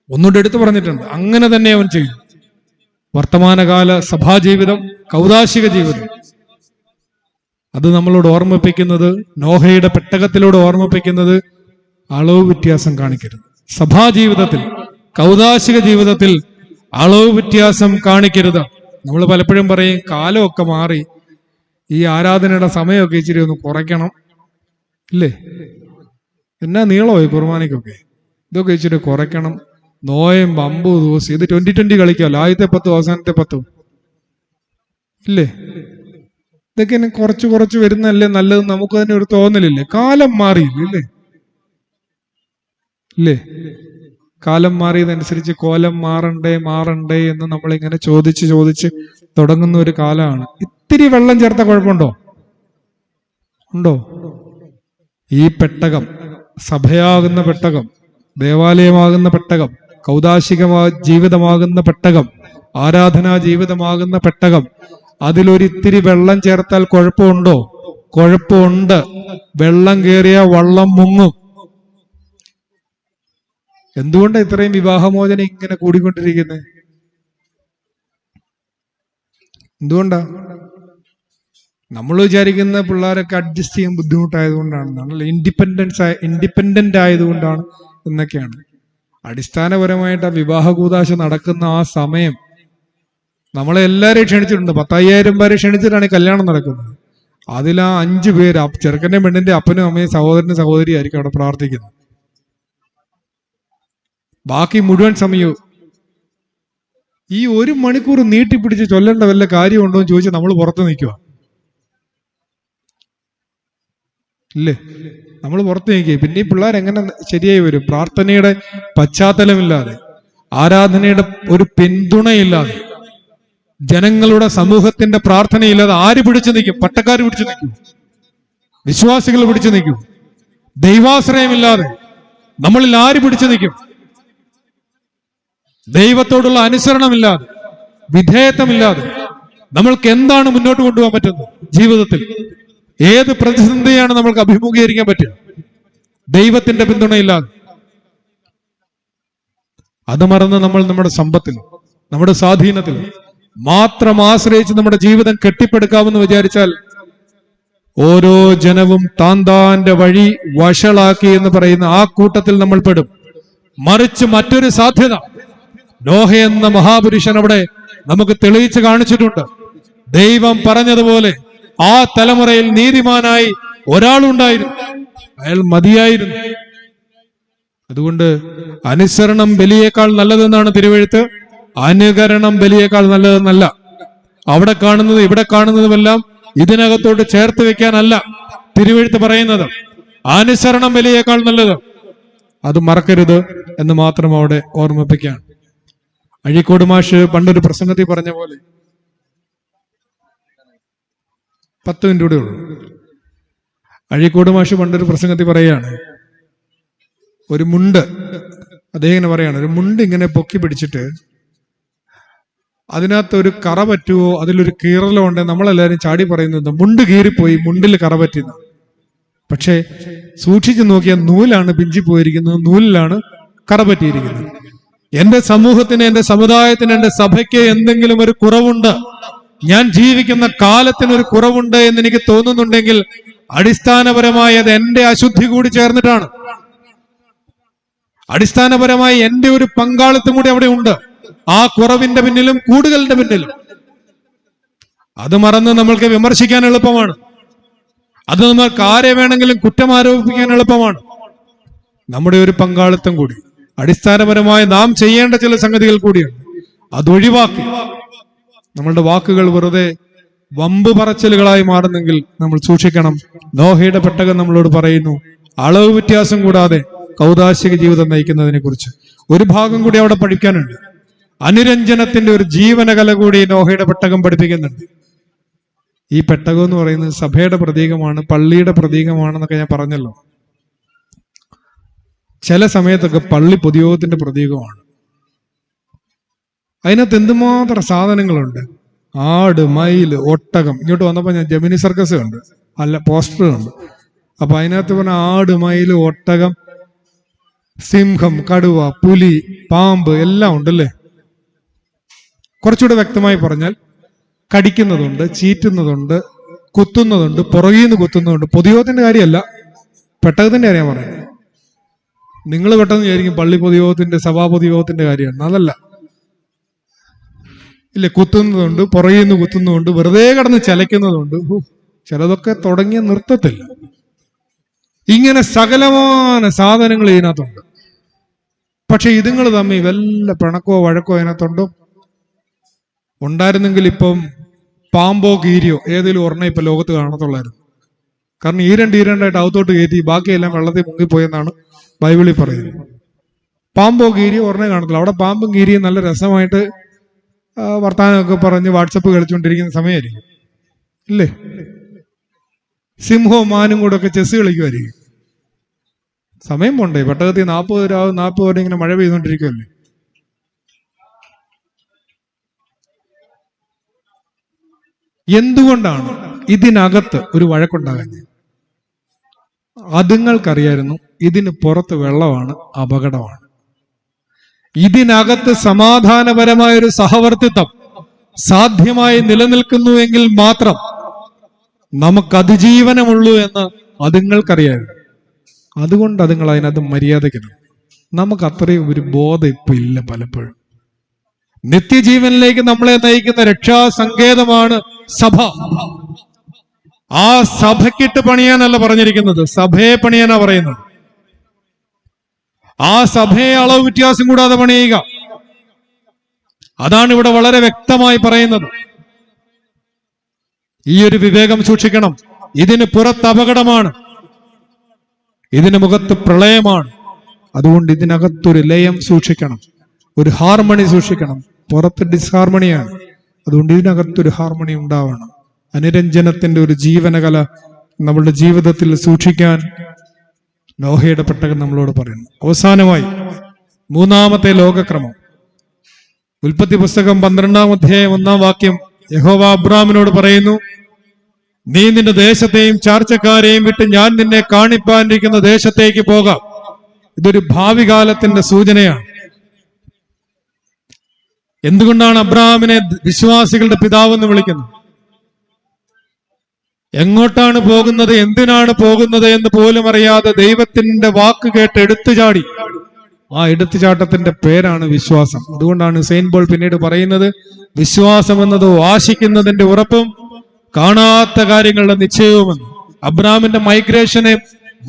ഒന്നുകൂടെ എടുത്തു പറഞ്ഞിട്ടുണ്ട്, അങ്ങനെ തന്നെ അവൻ ചെയ്തു. വർത്തമാനകാല സഭാജീവിതം, കൗദാശിക ജീവിതം, അത് നമ്മളോട് ഓർമ്മിപ്പിക്കുന്നത്, നോഹയുടെ പെട്ടകത്തിലൂടെ ഓർമ്മിപ്പിക്കുന്നത്, അളവ് വ്യത്യാസം കാണിക്കരുത്. സഭാജീവിതത്തിൽ, കൗദാശിക ജീവിതത്തിൽ അളവ് വ്യത്യാസം കാണിക്കരുത്. നമ്മൾ പലപ്പോഴും പറയും, കാലമൊക്കെ മാറി, ഈ ആരാധനയുടെ സമയമൊക്കെ ഇച്ചിരി ഒന്ന് കുറയ്ക്കണം, ഇല്ലേ? എന്നാ നീളമായി കുർബാനയ്ക്കൊക്കെ, ഇതൊക്കെ ഇച്ചിരി കുറയ്ക്കണം. നോയം 50 ദിവസം, ഇത് 2020 കളിക്കാമല്ലോ, ആദ്യത്തെ 10 അവസാനത്തെ 10, ഇല്ലേ? ഇതൊക്കെ കുറച്ച് കുറച്ച് വരുന്നല്ലേ നല്ലത്, നമുക്ക് തന്നെ ഒരു തോന്നലില്ലേ? കാലം മാറിയില്ലേ? ഇല്ലേ? കാലം മാറിയതനുസരിച്ച് കോലം മാറണ്ടേ എന്ന് നമ്മളിങ്ങനെ ചോദിച്ച് തുടങ്ങുന്ന ഒരു കാലമാണ്. ഇത്തിരി വെള്ളം ചേർത്ത കുഴപ്പമുണ്ടോ? ഉണ്ടോ? ഈ പെട്ടകം, സഭയാകുന്ന പെട്ടകം, ദേവാലയമാകുന്ന പെട്ടകം, കൗദാശിക ജീവിതമാകുന്ന പെട്ടകം, ആരാധനാ ജീവിതമാകുന്ന പെട്ടകം, അതിലൊരിത്തിരി വെള്ളം ചേർത്താൽ കുഴപ്പമുണ്ടോ? കുഴപ്പമുണ്ട്. വെള്ളം കയറിയ വള്ളം മുങ്ങും. എന്തുകൊണ്ടാണ് ഇത്രയും വിവാഹമോചനം ഇങ്ങനെ കൂടിക്കൊണ്ടിരിക്കുന്നത്? എന്തുകൊണ്ടാ? നമ്മൾ വിചാരിക്കുന്ന പിള്ളേരൊക്കെ അഡ്ജസ്റ്റ് ചെയ്യാൻ ബുദ്ധിമുട്ടായതുകൊണ്ടാണ്, നമ്മൾ ഇൻഡിപെൻഡന്റ് ആയതുകൊണ്ടാണ് എന്നൊക്കെയാണ്. അടിസ്ഥാനപരമായിട്ട് ആ വിവാഹ കൂദാശ നടക്കുന്ന ആ സമയം നമ്മളെ എല്ലാവരെയും ക്ഷണിച്ചിട്ടുണ്ട്. 10,000 പേരെ ക്ഷണിച്ചിട്ടാണ് ഈ കല്യാണം നടക്കുന്നത്. അതിൽ ആ 5 പേര്, ചെറുക്കൻ്റെ പെണ്ണിന്റെ അപ്പനും അമ്മയും സഹോദരനും സഹോദരിയും ആയിരിക്കും അവിടെ പ്രാർത്ഥിക്കുന്നത്. ബാക്കി മുഴുവൻ സമയവും ഈ 1 മണിക്കൂർ നീട്ടിപ്പിടിച്ച് ചൊല്ലേണ്ട വല്ല കാര്യമുണ്ടോ എന്ന് ചോദിച്ചാൽ നമ്മൾ പുറത്ത് നിൽക്കുക, ഇല്ലേ? നമ്മൾ പുറത്ത് നിൽക്കുക. പിന്നെ ഈ പിള്ളേർ എങ്ങനെ ശരിയായി വരും? പ്രാർത്ഥനയുടെ പശ്ചാത്തലമില്ലാതെ, ആരാധനയുടെ ഒരു പിന്തുണയില്ലാതെ, ജനങ്ങളുടെ സമൂഹത്തിന്റെ പ്രാർത്ഥനയില്ലാതെ ആര് പിടിച്ചു നിൽക്കും? പട്ടക്കാർ പിടിച്ചു നിൽക്കും, വിശ്വാസികൾ പിടിച്ചു നിൽക്കും. ദൈവാശ്രയമില്ലാതെ നമ്മളിൽ ആര് പിടിച്ചു നിൽക്കും? ദൈവത്തോടുള്ള അനുസരണമില്ലാതെ, വിധേയത്വമില്ലാതെ നമ്മൾക്ക് എന്താണ് മുന്നോട്ട് കൊണ്ടുപോകാൻ പറ്റുന്നത് ജീവിതത്തിൽ? ഏത് പ്രതിസന്ധിയാണ് നമ്മൾക്ക് അഭിമുഖീകരിക്കാൻ പറ്റുക ദൈവത്തിന്റെ പിന്തുണയില്ലാതെ? അത് മറന്ന് നമ്മൾ നമ്മുടെ സമ്പത്തിൽ, നമ്മുടെ സ്വാധീനത്തിൽ മാത്രം ആശ്രയിച്ച് നമ്മുടെ ജീവിതം കെട്ടിപ്പടുക്കാമെന്ന് വിചാരിച്ചാൽ ഓരോ ജനവും താന്താന്റെ വഴി വഷളാക്കി എന്ന് പറയുന്ന ആ കൂട്ടത്തിൽ നമ്മൾ പെടും. മറിച്ച് മറ്റൊരു സാധ്യത നോഹ എന്ന മഹാപുരുഷൻ അവിടെ നമുക്ക് തെളിയിച്ച് കാണിച്ചിട്ടുണ്ട്. ദൈവം പറഞ്ഞതുപോലെ ആ തലമുറയിൽ നീതിമാനായി ഒരാളുണ്ടായിരുന്നു, അയാൾ മതിയായിരുന്നു. അതുകൊണ്ട് അനുസരണം ബലിയേക്കാൾ നല്ലതെന്നാണ് തിരുവെഴുത്ത്, അനുകരണം ബലിയേക്കാൾ നല്ലതെന്നല്ല. അവിടെ കാണുന്നത് ഇവിടെ കാണുന്നതുമെല്ലാം ഇതിനകത്തോട്ട് ചേർത്ത് വെക്കാനല്ല തിരുവെഴുത്ത് പറയുന്നത്. അനുസരണം ബലിയേക്കാൾ നല്ലത്, അത് മറക്കരുത് എന്ന് മാത്രം അവിടെ ഓർമ്മിപ്പിക്കാൻ. അഴീക്കോട് മാഷ് പണ്ടൊരു പ്രസംഗത്തിൽ പറഞ്ഞ പോലെ, 10 മിനിറ്റ് കൂടെ ഉള്ളൂ. അഴീക്കോട് മാഷ് പണ്ടൊരു പ്രസംഗത്തിൽ പറയാണ്, ഒരു മുണ്ട്, അദ്ദേഹം ഇങ്ങനെ പറയാണ്, ഒരു മുണ്ട് ഇങ്ങനെ പൊക്കി പിടിച്ചിട്ട് അതിനകത്ത് ഒരു കറ പറ്റുമോ, അതിലൊരു കീറലോ ഉണ്ട്, നമ്മളെല്ലാവരും ചാടി പറയുന്നത് മുണ്ട് കീറിപ്പോയി, മുണ്ടിൽ കറ പറ്റുന്നു. പക്ഷെ സൂക്ഷിച്ചു നോക്കിയാൽ നൂലാണ് പിഞ്ചി പോയിരിക്കുന്നത്, നൂലിലാണ് കറ പറ്റിയിരിക്കുന്നത്. എന്റെ സമൂഹത്തിന്, എന്റെ സമുദായത്തിന്, എന്റെ സഭയ്ക്ക് എന്തെങ്കിലും ഒരു കുറവുണ്ട്, ഞാൻ ജീവിക്കുന്ന കാലത്തിന് ഒരു കുറവുണ്ട് എന്ന് എനിക്ക് തോന്നുന്നുണ്ടെങ്കിൽ അടിസ്ഥാനപരമായി അത് എന്റെ അശുദ്ധി കൂടി ചേർന്നിട്ടാണ്. അടിസ്ഥാനപരമായി എന്റെ ഒരു പങ്കാളിത്തം കൂടി അവിടെ ഉണ്ട്, ആ കുറവിന്റെ പിന്നിലും കൂടുതലിന്റെ പിന്നിലും. അത് മറന്ന് നമ്മൾക്ക് വിമർശിക്കാൻ എളുപ്പമാണ്, അത് നമ്മൾക്ക് ആരെ വേണമെങ്കിലും കുറ്റം ആരോപിക്കാൻ എളുപ്പമാണ്. നമ്മുടെ ഒരു പങ്കാളിത്തം കൂടി, അടിസ്ഥാനപരമായി നാം ചെയ്യേണ്ട ചില സംഗതികൾ കൂടിയാണ്. അതൊഴിവാക്കി നമ്മളുടെ വാക്കുകൾ വെറുതെ വമ്പ് പറച്ചിലുകളായി മാറുന്നെങ്കിൽ നമ്മൾ സൂക്ഷിക്കണം. നോഹയുടെ പെട്ടകം നമ്മളോട് പറയുന്നു, അളവ് വ്യത്യാസം കൂടാതെ കൗദാശിക ജീവിതം നയിക്കുന്നതിനെ കുറിച്ച്. ഒരു ഭാഗം കൂടി അവിടെ പഠിക്കാനുണ്ട്. അനുരഞ്ജനത്തിന്റെ ഒരു ജീവനകല കൂടി നോഹയുടെ പെട്ടകം പഠിപ്പിക്കുന്നുണ്ട്. ഈ പെട്ടകം എന്ന് പറയുന്നത് സഭയുടെ പ്രതീകമാണ്, പള്ളിയുടെ പ്രതീകമാണെന്നൊക്കെ ഞാൻ പറഞ്ഞല്ലോ. ചില സമയത്തൊക്കെ പള്ളി പൊതുയോഗത്തിന്റെ പ്രതീകമാണ്. അതിനകത്ത് എന്തുമാത്രം സാധനങ്ങളുണ്ട്. ആട്, മയിൽ, ഒട്ടകം. ഇങ്ങോട്ട് വന്നപ്പോൾ ഞാൻ ജെമിനി സർക്കസ് കണ്ട്, അല്ല പോസ്റ്റർ കണ്ടു. അപ്പൊ അതിനകത്ത് പറഞ്ഞ ആട്, മയിൽ, ഒട്ടകം, സിംഹം, കടുവ, പുലി, പാമ്പ് എല്ലാം ഉണ്ടല്ലേ. കുറച്ചുകൂടെ വ്യക്തമായി പറഞ്ഞാൽ കടിക്കുന്നതുണ്ട്, ചീറ്റുന്നതുണ്ട്, കുത്തുന്നതുണ്ട്, പുറകിൽ നിന്ന് കുത്തുന്നതുണ്ട്. പൊതുയോഗത്തിന്റെ കാര്യമല്ല, പെട്ടകത്തിന്റെ കാര്യം പറയുന്നത്. നിങ്ങൾ പെട്ടെന്ന് വിചാരിക്കും പള്ളി പൊതുയോഗത്തിന്റെ, സഭാ പൊതുയോഗത്തിന്റെ കാര്യമാണ്. അതല്ല. ഇല്ലേ, കുത്തുന്നതുണ്ട്, പുറകിൽ നിന്ന് കുത്തുന്നതുണ്ട്, വെറുതെ കിടന്ന് ചലയ്ക്കുന്നതുണ്ട്. ചിലതൊക്കെ തുടങ്ങിയ നൃത്തത്തില്ല. ഇങ്ങനെ സകലമായ സാധനങ്ങൾ ഇതിനകത്തുണ്ട്. പക്ഷെ ഇതുങ്ങൾ തമ്മിൽ വല്ല പിണക്കോ വഴക്കോ അതിനകത്തുണ്ടോ? ഉണ്ടായിരുന്നെങ്കിൽ ഇപ്പം പാമ്പോ കീരിയോ ഏതെങ്കിലും ഒരെണ്ണം ഇപ്പൊ ലോകത്ത് കാണത്തുള്ളായിരുന്നു. കാരണം ഈരണ്ടായിട്ട് അകത്തോട്ട് കയറ്റി ബാക്കിയെല്ലാം വെള്ളത്തിൽ മുങ്ങിപ്പോയെന്നാണ് ബൈബിളിൽ പറയുന്നത്. പാമ്പോ കീരിയോ ഒരെണ്ണേ കാണത്തില്ല. അവിടെ പാമ്പും കീരിയും നല്ല രസമായിട്ട് വർത്താനമൊക്കെ പറഞ്ഞ് വാട്സപ്പ് കളിച്ചുകൊണ്ടിരിക്കുന്ന സമയമായിരിക്കും, ഇല്ലേ? സിംഹവും മാനും കൂടെ ഒക്കെ ചെസ് കളിക്കുമായിരിക്കും. സമയം പോണ്ടേ? പെട്ടകത്തിൽ 40 വരെ ഇങ്ങനെ മഴ പെയ്തുകൊണ്ടിരിക്കുമല്ലേ. എന്തുകൊണ്ടാണ് ഇതിനകത്ത് ഒരു വഴക്കുണ്ടാകുന്നത്? അതുങ്ങൾക്കറിയായിരുന്നു ഇതിന് പുറത്ത് വെള്ളമാണ്, അപകടമാണ്. ഇതിനകത്ത് സമാധാനപരമായ ഒരു സഹവർത്തിത്വം സാധ്യമായി നിലനിൽക്കുന്നുവെങ്കിൽ മാത്രം നമുക്ക് അതിജീവനമുള്ളൂ എന്ന് അതുങ്ങൾക്കറിയായിരുന്നു. അതുകൊണ്ട് അതുങ്ങൾ അതിനകത്ത് മര്യാദയ്ക്കണം. നമുക്ക് അത്രയും ഒരു ബോധം ഇപ്പൊ ഇല്ല. പലപ്പോഴും നിത്യജീവനിലേക്ക് നമ്മളെ നയിക്കുന്ന രക്ഷാസങ്കേതമാണ് സഭ. ആ സഭയ്ക്കിട്ട് പണിയാനല്ല പറഞ്ഞിരിക്കുന്നത്, സഭയെ പണിയാനാ പറയുന്നത്. ആ സഭയെ അളവ് വ്യത്യാസം കൂടാതെ പണിയുക, അതാണ് ഇവിടെ വളരെ വ്യക്തമായി പറയുന്നത്. ഈ ഒരു വിവേകം സൂക്ഷിക്കണം. ഇതിന് പുറത്ത് അപകടമാണ്, ഇതിന് മുഖത്ത് പ്രളയമാണ്. അതുകൊണ്ട് ഇതിനകത്തൊരു ലയം സൂക്ഷിക്കണം, ഒരു ഹാർമണി സൂക്ഷിക്കണം. പുറത്ത് ഡിസ്ഹാർമണിയാണ്. അതുകൊണ്ട് ഇതിനകത്തൊരു ഹാർമണി ഉണ്ടാവണം. അനുരഞ്ജനത്തിന്റെ ഒരു ജീവനകല നമ്മളുടെ ജീവിതത്തിൽ സൂക്ഷിക്കാൻ നോഹയുടെ പെട്ടകം നമ്മളോട് പറയുന്നു. അവസാനമായി മൂന്നാമത്തെ ലോകക്രമം. ഉൽപ്പത്തി പുസ്തകം 12-ാം അധ്യായം 1-ാം വാക്യം യഹോവ അബ്രാമിനോട് പറയുന്നു, നീ നിന്റെ ദേശത്തെയും ചാർച്ചക്കാരെയും വിട്ട് ഞാൻ നിന്നെ കാണിപ്പാനിരിക്കുന്ന ദേശത്തേക്ക് പോകാം. ഇതൊരു ഭാവി കാലത്തിന്റെ സൂചനയാണ്. എന്തുകൊണ്ടാണ് അബ്രാമിനെ വിശ്വാസികളുടെ പിതാവ് എന്ന് വിളിക്കുന്നത്? എങ്ങോട്ടാണ് പോകുന്നത്, എന്തിനാണ് പോകുന്നത് എന്ന് പോലും അറിയാതെ ദൈവത്തിന്റെ വാക്ക് കേട്ട് എടുത്തുചാടി. ആ എടുത്തുചാട്ടത്തിന്റെ പേരാണ് വിശ്വാസം. അതുകൊണ്ടാണ് സെയിന്റ് പോൾ പിന്നീട് പറയുന്നത്, വിശ്വാസം എന്നത് ആശിക്കുന്നതിന്റെ ഉറപ്പും കാണാത്ത കാര്യങ്ങളുടെ നിശ്ചയവുമെന്ന്. അബ്രാമിന്റെ മൈഗ്രേഷനെ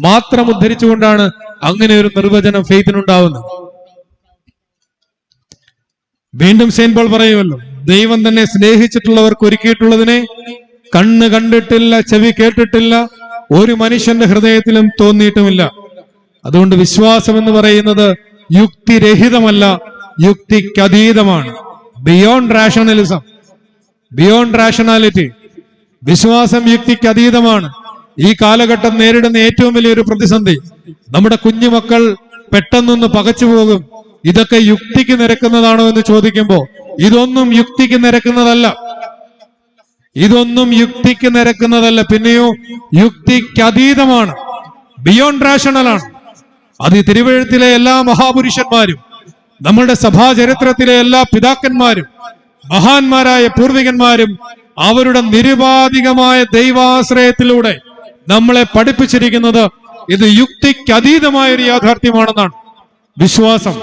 മാത്രം ഉദ്ധരിച്ചുകൊണ്ടാണ് അങ്ങനെ ഒരു നിർവചനം ഫെയ്ത്തിനുണ്ടാവുന്നത്. വീണ്ടും സെയിന്റ് പോൾ പറയുമല്ലോ, ദൈവം തന്നെ സ്നേഹിച്ചിട്ടുള്ളവർക്ക് ഒരുക്കിയിട്ടുള്ളതിനെ കണ്ണ് കണ്ടിട്ടില്ല, ചെവി കേട്ടിട്ടില്ല, ഒരു മനുഷ്യന്റെ ഹൃദയത്തിലും തോന്നിയിട്ടുമില്ല. അതുകൊണ്ട് വിശ്വാസം എന്ന് പറയുന്നത് യുക്തിരഹിതമല്ല, യുക്തിക്കതീതമാണ്. Beyond rationalism, beyond rationality. വിശ്വാസം യുക്തിക്ക് അതീതമാണ്. ഈ കാലഘട്ടം നേരിടുന്ന ഏറ്റവും വലിയൊരു പ്രതിസന്ധി, നമ്മുടെ കുഞ്ഞുമക്കൾ പെട്ടെന്നൊന്ന് പകച്ചു പോകും. ഇതൊക്കെ യുക്തിക്ക് നിരക്കുന്നതാണോ എന്ന് ചോദിക്കുമ്പോൾ ഇതൊന്നും യുക്തിക്ക് നിരക്കുന്നതല്ല. ഇതൊന്നും യുക്തിക്ക് നിരക്കുന്നതല്ല, പിന്നെയോ യുക്തിക്ക് അതീതമാണ്, ബിയോണ്ട് റാഷണലാണ്. അത് ഈ തിരുവെഴുത്തിലെ എല്ലാ മഹാപുരുഷന്മാരും, നമ്മളുടെ സഭാചരിത്രത്തിലെ എല്ലാ പിതാക്കന്മാരും, മഹാന്മാരായ പൂർവികന്മാരും അവരുടെ നിരുപാധികമായ ദൈവാശ്രയത്തിലൂടെ നമ്മളെ പഠിപ്പിച്ചിരിക്കുന്നത് ഇത് യുക്തിക്ക് അതീതമായ ഒരു യാഥാർത്ഥ്യമാണെന്നാണ്. വിശ്വാസം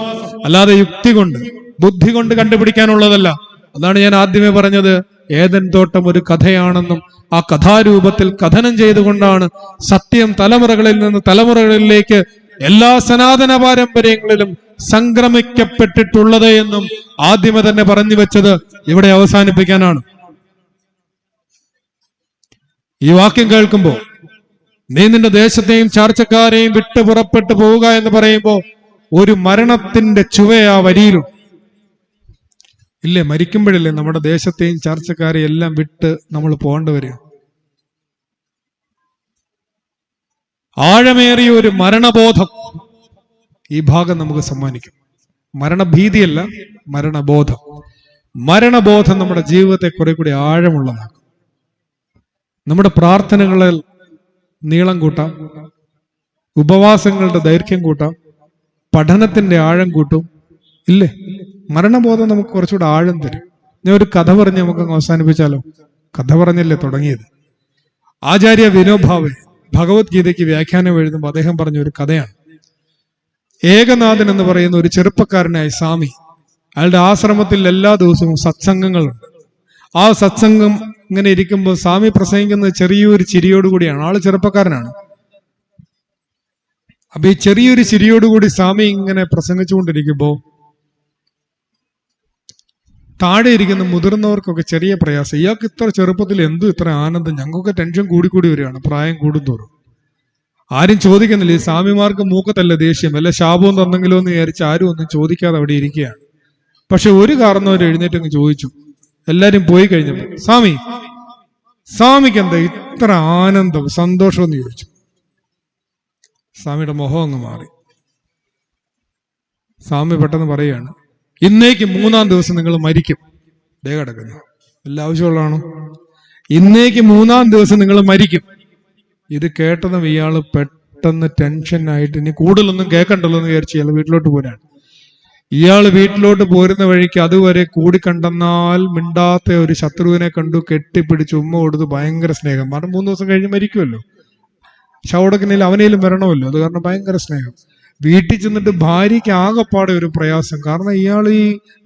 അല്ലാതെ യുക്തി കൊണ്ട്, ബുദ്ധി കൊണ്ട് കണ്ടുപിടിക്കാനുള്ളതല്ല. അതാണ് ഞാൻ ആദ്യമേ പറഞ്ഞത്, ഏദൻ തോട്ടം ഒരു കഥയാണെന്നും ആ കഥാരൂപത്തിൽ കഥനം ചെയ്തുകൊണ്ടാണ് സത്യം തലമുറകളിൽ നിന്ന് തലമുറകളിലേക്ക് എല്ലാ സനാതന പാരമ്പര്യങ്ങളിലും സംക്രമിക്കപ്പെട്ടിട്ടുള്ളത് എന്നും ആദ്യമേ തന്നെ പറഞ്ഞു വെച്ചത് ഇവിടെ അവസാനിപ്പിക്കാനാണ്. ഈ വാക്യം കേൾക്കുമ്പോൾ നീ നിന്റെ ദേശത്തെയും ചാർച്ചക്കാരെയും വിട്ട് പുറപ്പെട്ടു പോവുക എന്ന് പറയുമ്പോൾ ഒരു മരണത്തിന്റെ ചുവയാ വരിയിലുണ്ട്. ഇല്ലേ, മരിക്കുമ്പോഴല്ലേ നമ്മുടെ ദേശത്തെയും ചാർച്ചക്കാരെയും എല്ലാം വിട്ട് നമ്മൾ പോകേണ്ടി വരിക. ആഴമേറിയ ഒരു മരണബോധം ഈ ഭാഗം നമുക്ക് സമ്മാനിക്കും. മരണഭീതിയല്ല, മരണബോധം. മരണബോധം നമ്മുടെ ജീവിതത്തെ കുറെ കൂടി ആഴമുള്ളതാക്കും. നമ്മുടെ പ്രാർത്ഥനകളിൽ നീളം കൂട്ടാം, ഉപവാസങ്ങളുടെ ദൈർഘ്യം കൂട്ടാം, പഠനത്തിന്റെ ആഴം കൂട്ടും. ഇല്ലേ? മരണബോധം നമുക്ക് കുറച്ചുകൂടെ ആഴം തരും. ഞാൻ ഒരു കഥ പറഞ്ഞ് നമുക്ക് അവസാനിപ്പിച്ചാലോ? കഥ പറഞ്ഞല്ലേ തുടങ്ങിയത്. ആചാര്യ വിനോഭാവെ ഭഗവത്ഗീതയ്ക്ക് വ്യാഖ്യാനം എഴുതുമ്പോൾ അദ്ദേഹം പറഞ്ഞ ഒരു കഥയാണ്. ഏകനാഥൻ എന്ന് പറയുന്ന ഒരു ചെറുപ്പക്കാരനായ സ്വാമി, അയാളുടെ ആശ്രമത്തിൽ എല്ലാ ദിവസവും സത്സംഗങ്ങളുണ്ട്. ആ സത്സംഗം ഇങ്ങനെ ഇരിക്കുമ്പോൾ സ്വാമി പ്രസംഗിക്കുന്നത് ചെറിയൊരു ചിരിയോടുകൂടിയാണ്. ആള് ചെറുപ്പക്കാരനാണ്. അപ്പൊ ഈ ചെറിയൊരു ചിരിയോടുകൂടി സ്വാമി ഇങ്ങനെ പ്രസംഗിച്ചുകൊണ്ടിരിക്കുമ്പോ താഴെ ഇരിക്കുന്ന മുതിർന്നവർക്കൊക്കെ ചെറിയ പ്രയാസം. ഇയാൾക്ക് ഇത്ര ചെറുപ്പത്തിൽ ഇത്ര ആനന്ദം, ഞങ്ങൾക്കൊക്കെ ടെൻഷൻ കൂടിക്കൂടി വരികയാണ് പ്രായം കൂടുന്തോറും. ആരും ചോദിക്കുന്നില്ല. ഈ സ്വാമിമാർക്ക് മൂക്കത്തല്ല ദേഷ്യം, വല്ല ശാപവും തന്നെങ്കിലോ എന്ന് വിചാരിച്ച് ആരും ഒന്നും ചോദിക്കാതെ അവിടെ ഇരിക്കുകയാണ്. പക്ഷെ ഒരു കാരണവർ എഴുന്നേറ്റ് അങ്ങ് ചോദിച്ചു. എല്ലാരും പോയി കഴിഞ്ഞപ്പോ, സ്വാമിക്ക് എന്താ ഇത്ര ആനന്ദം സന്തോഷം എന്ന് ചോദിച്ചു. സ്വാമിയുടെ മുഖം അങ്ങ് മാറി. സ്വാമി പെട്ടെന്ന് പറയുകയാണ്, ഇന്നേക്ക് 3-ാം ദിവസം നിങ്ങൾ മരിക്കും. ദേ കിടക്കുന്നു. എല്ലാ ആവശ്യമുള്ളതാണോ? ഇന്നേക്ക് 3-ാം ദിവസം നിങ്ങൾ മരിക്കും. ഇത് കേട്ടതും ഇയാള് പെട്ടെന്ന് ടെൻഷനായിട്ട് ഇനി കൂടുതലൊന്നും കേൾക്കണ്ടല്ലോ എന്ന് വിചാരിച്ച് ഇയാൾ വീട്ടിലോട്ട് പോരാണ്. ഇയാള് വീട്ടിലോട്ട് പോരുന്ന വഴിക്ക് അതുവരെ കൂടിക്കണ്ടെന്നാൽ മിണ്ടാത്ത ഒരു ശത്രുവിനെ കണ്ടു, കെട്ടിപ്പിടിച്ച് ഉമ്മ കൊടുത്ത് ഭയങ്കര സ്നേഹം. കാരണം 3 ദിവസം കഴിഞ്ഞ് മരിക്കുമല്ലോ, ശവടക്കിനേലും അവനേലും വരണമല്ലോ. അത് കാരണം ഭയങ്കര സ്നേഹം. വീട്ടിൽ ചെന്നിട്ട് ഭാര്യയ്ക്ക് ആകെപ്പാടെ ഒരു പ്രയാസം. കാരണം ഇയാൾ ഈ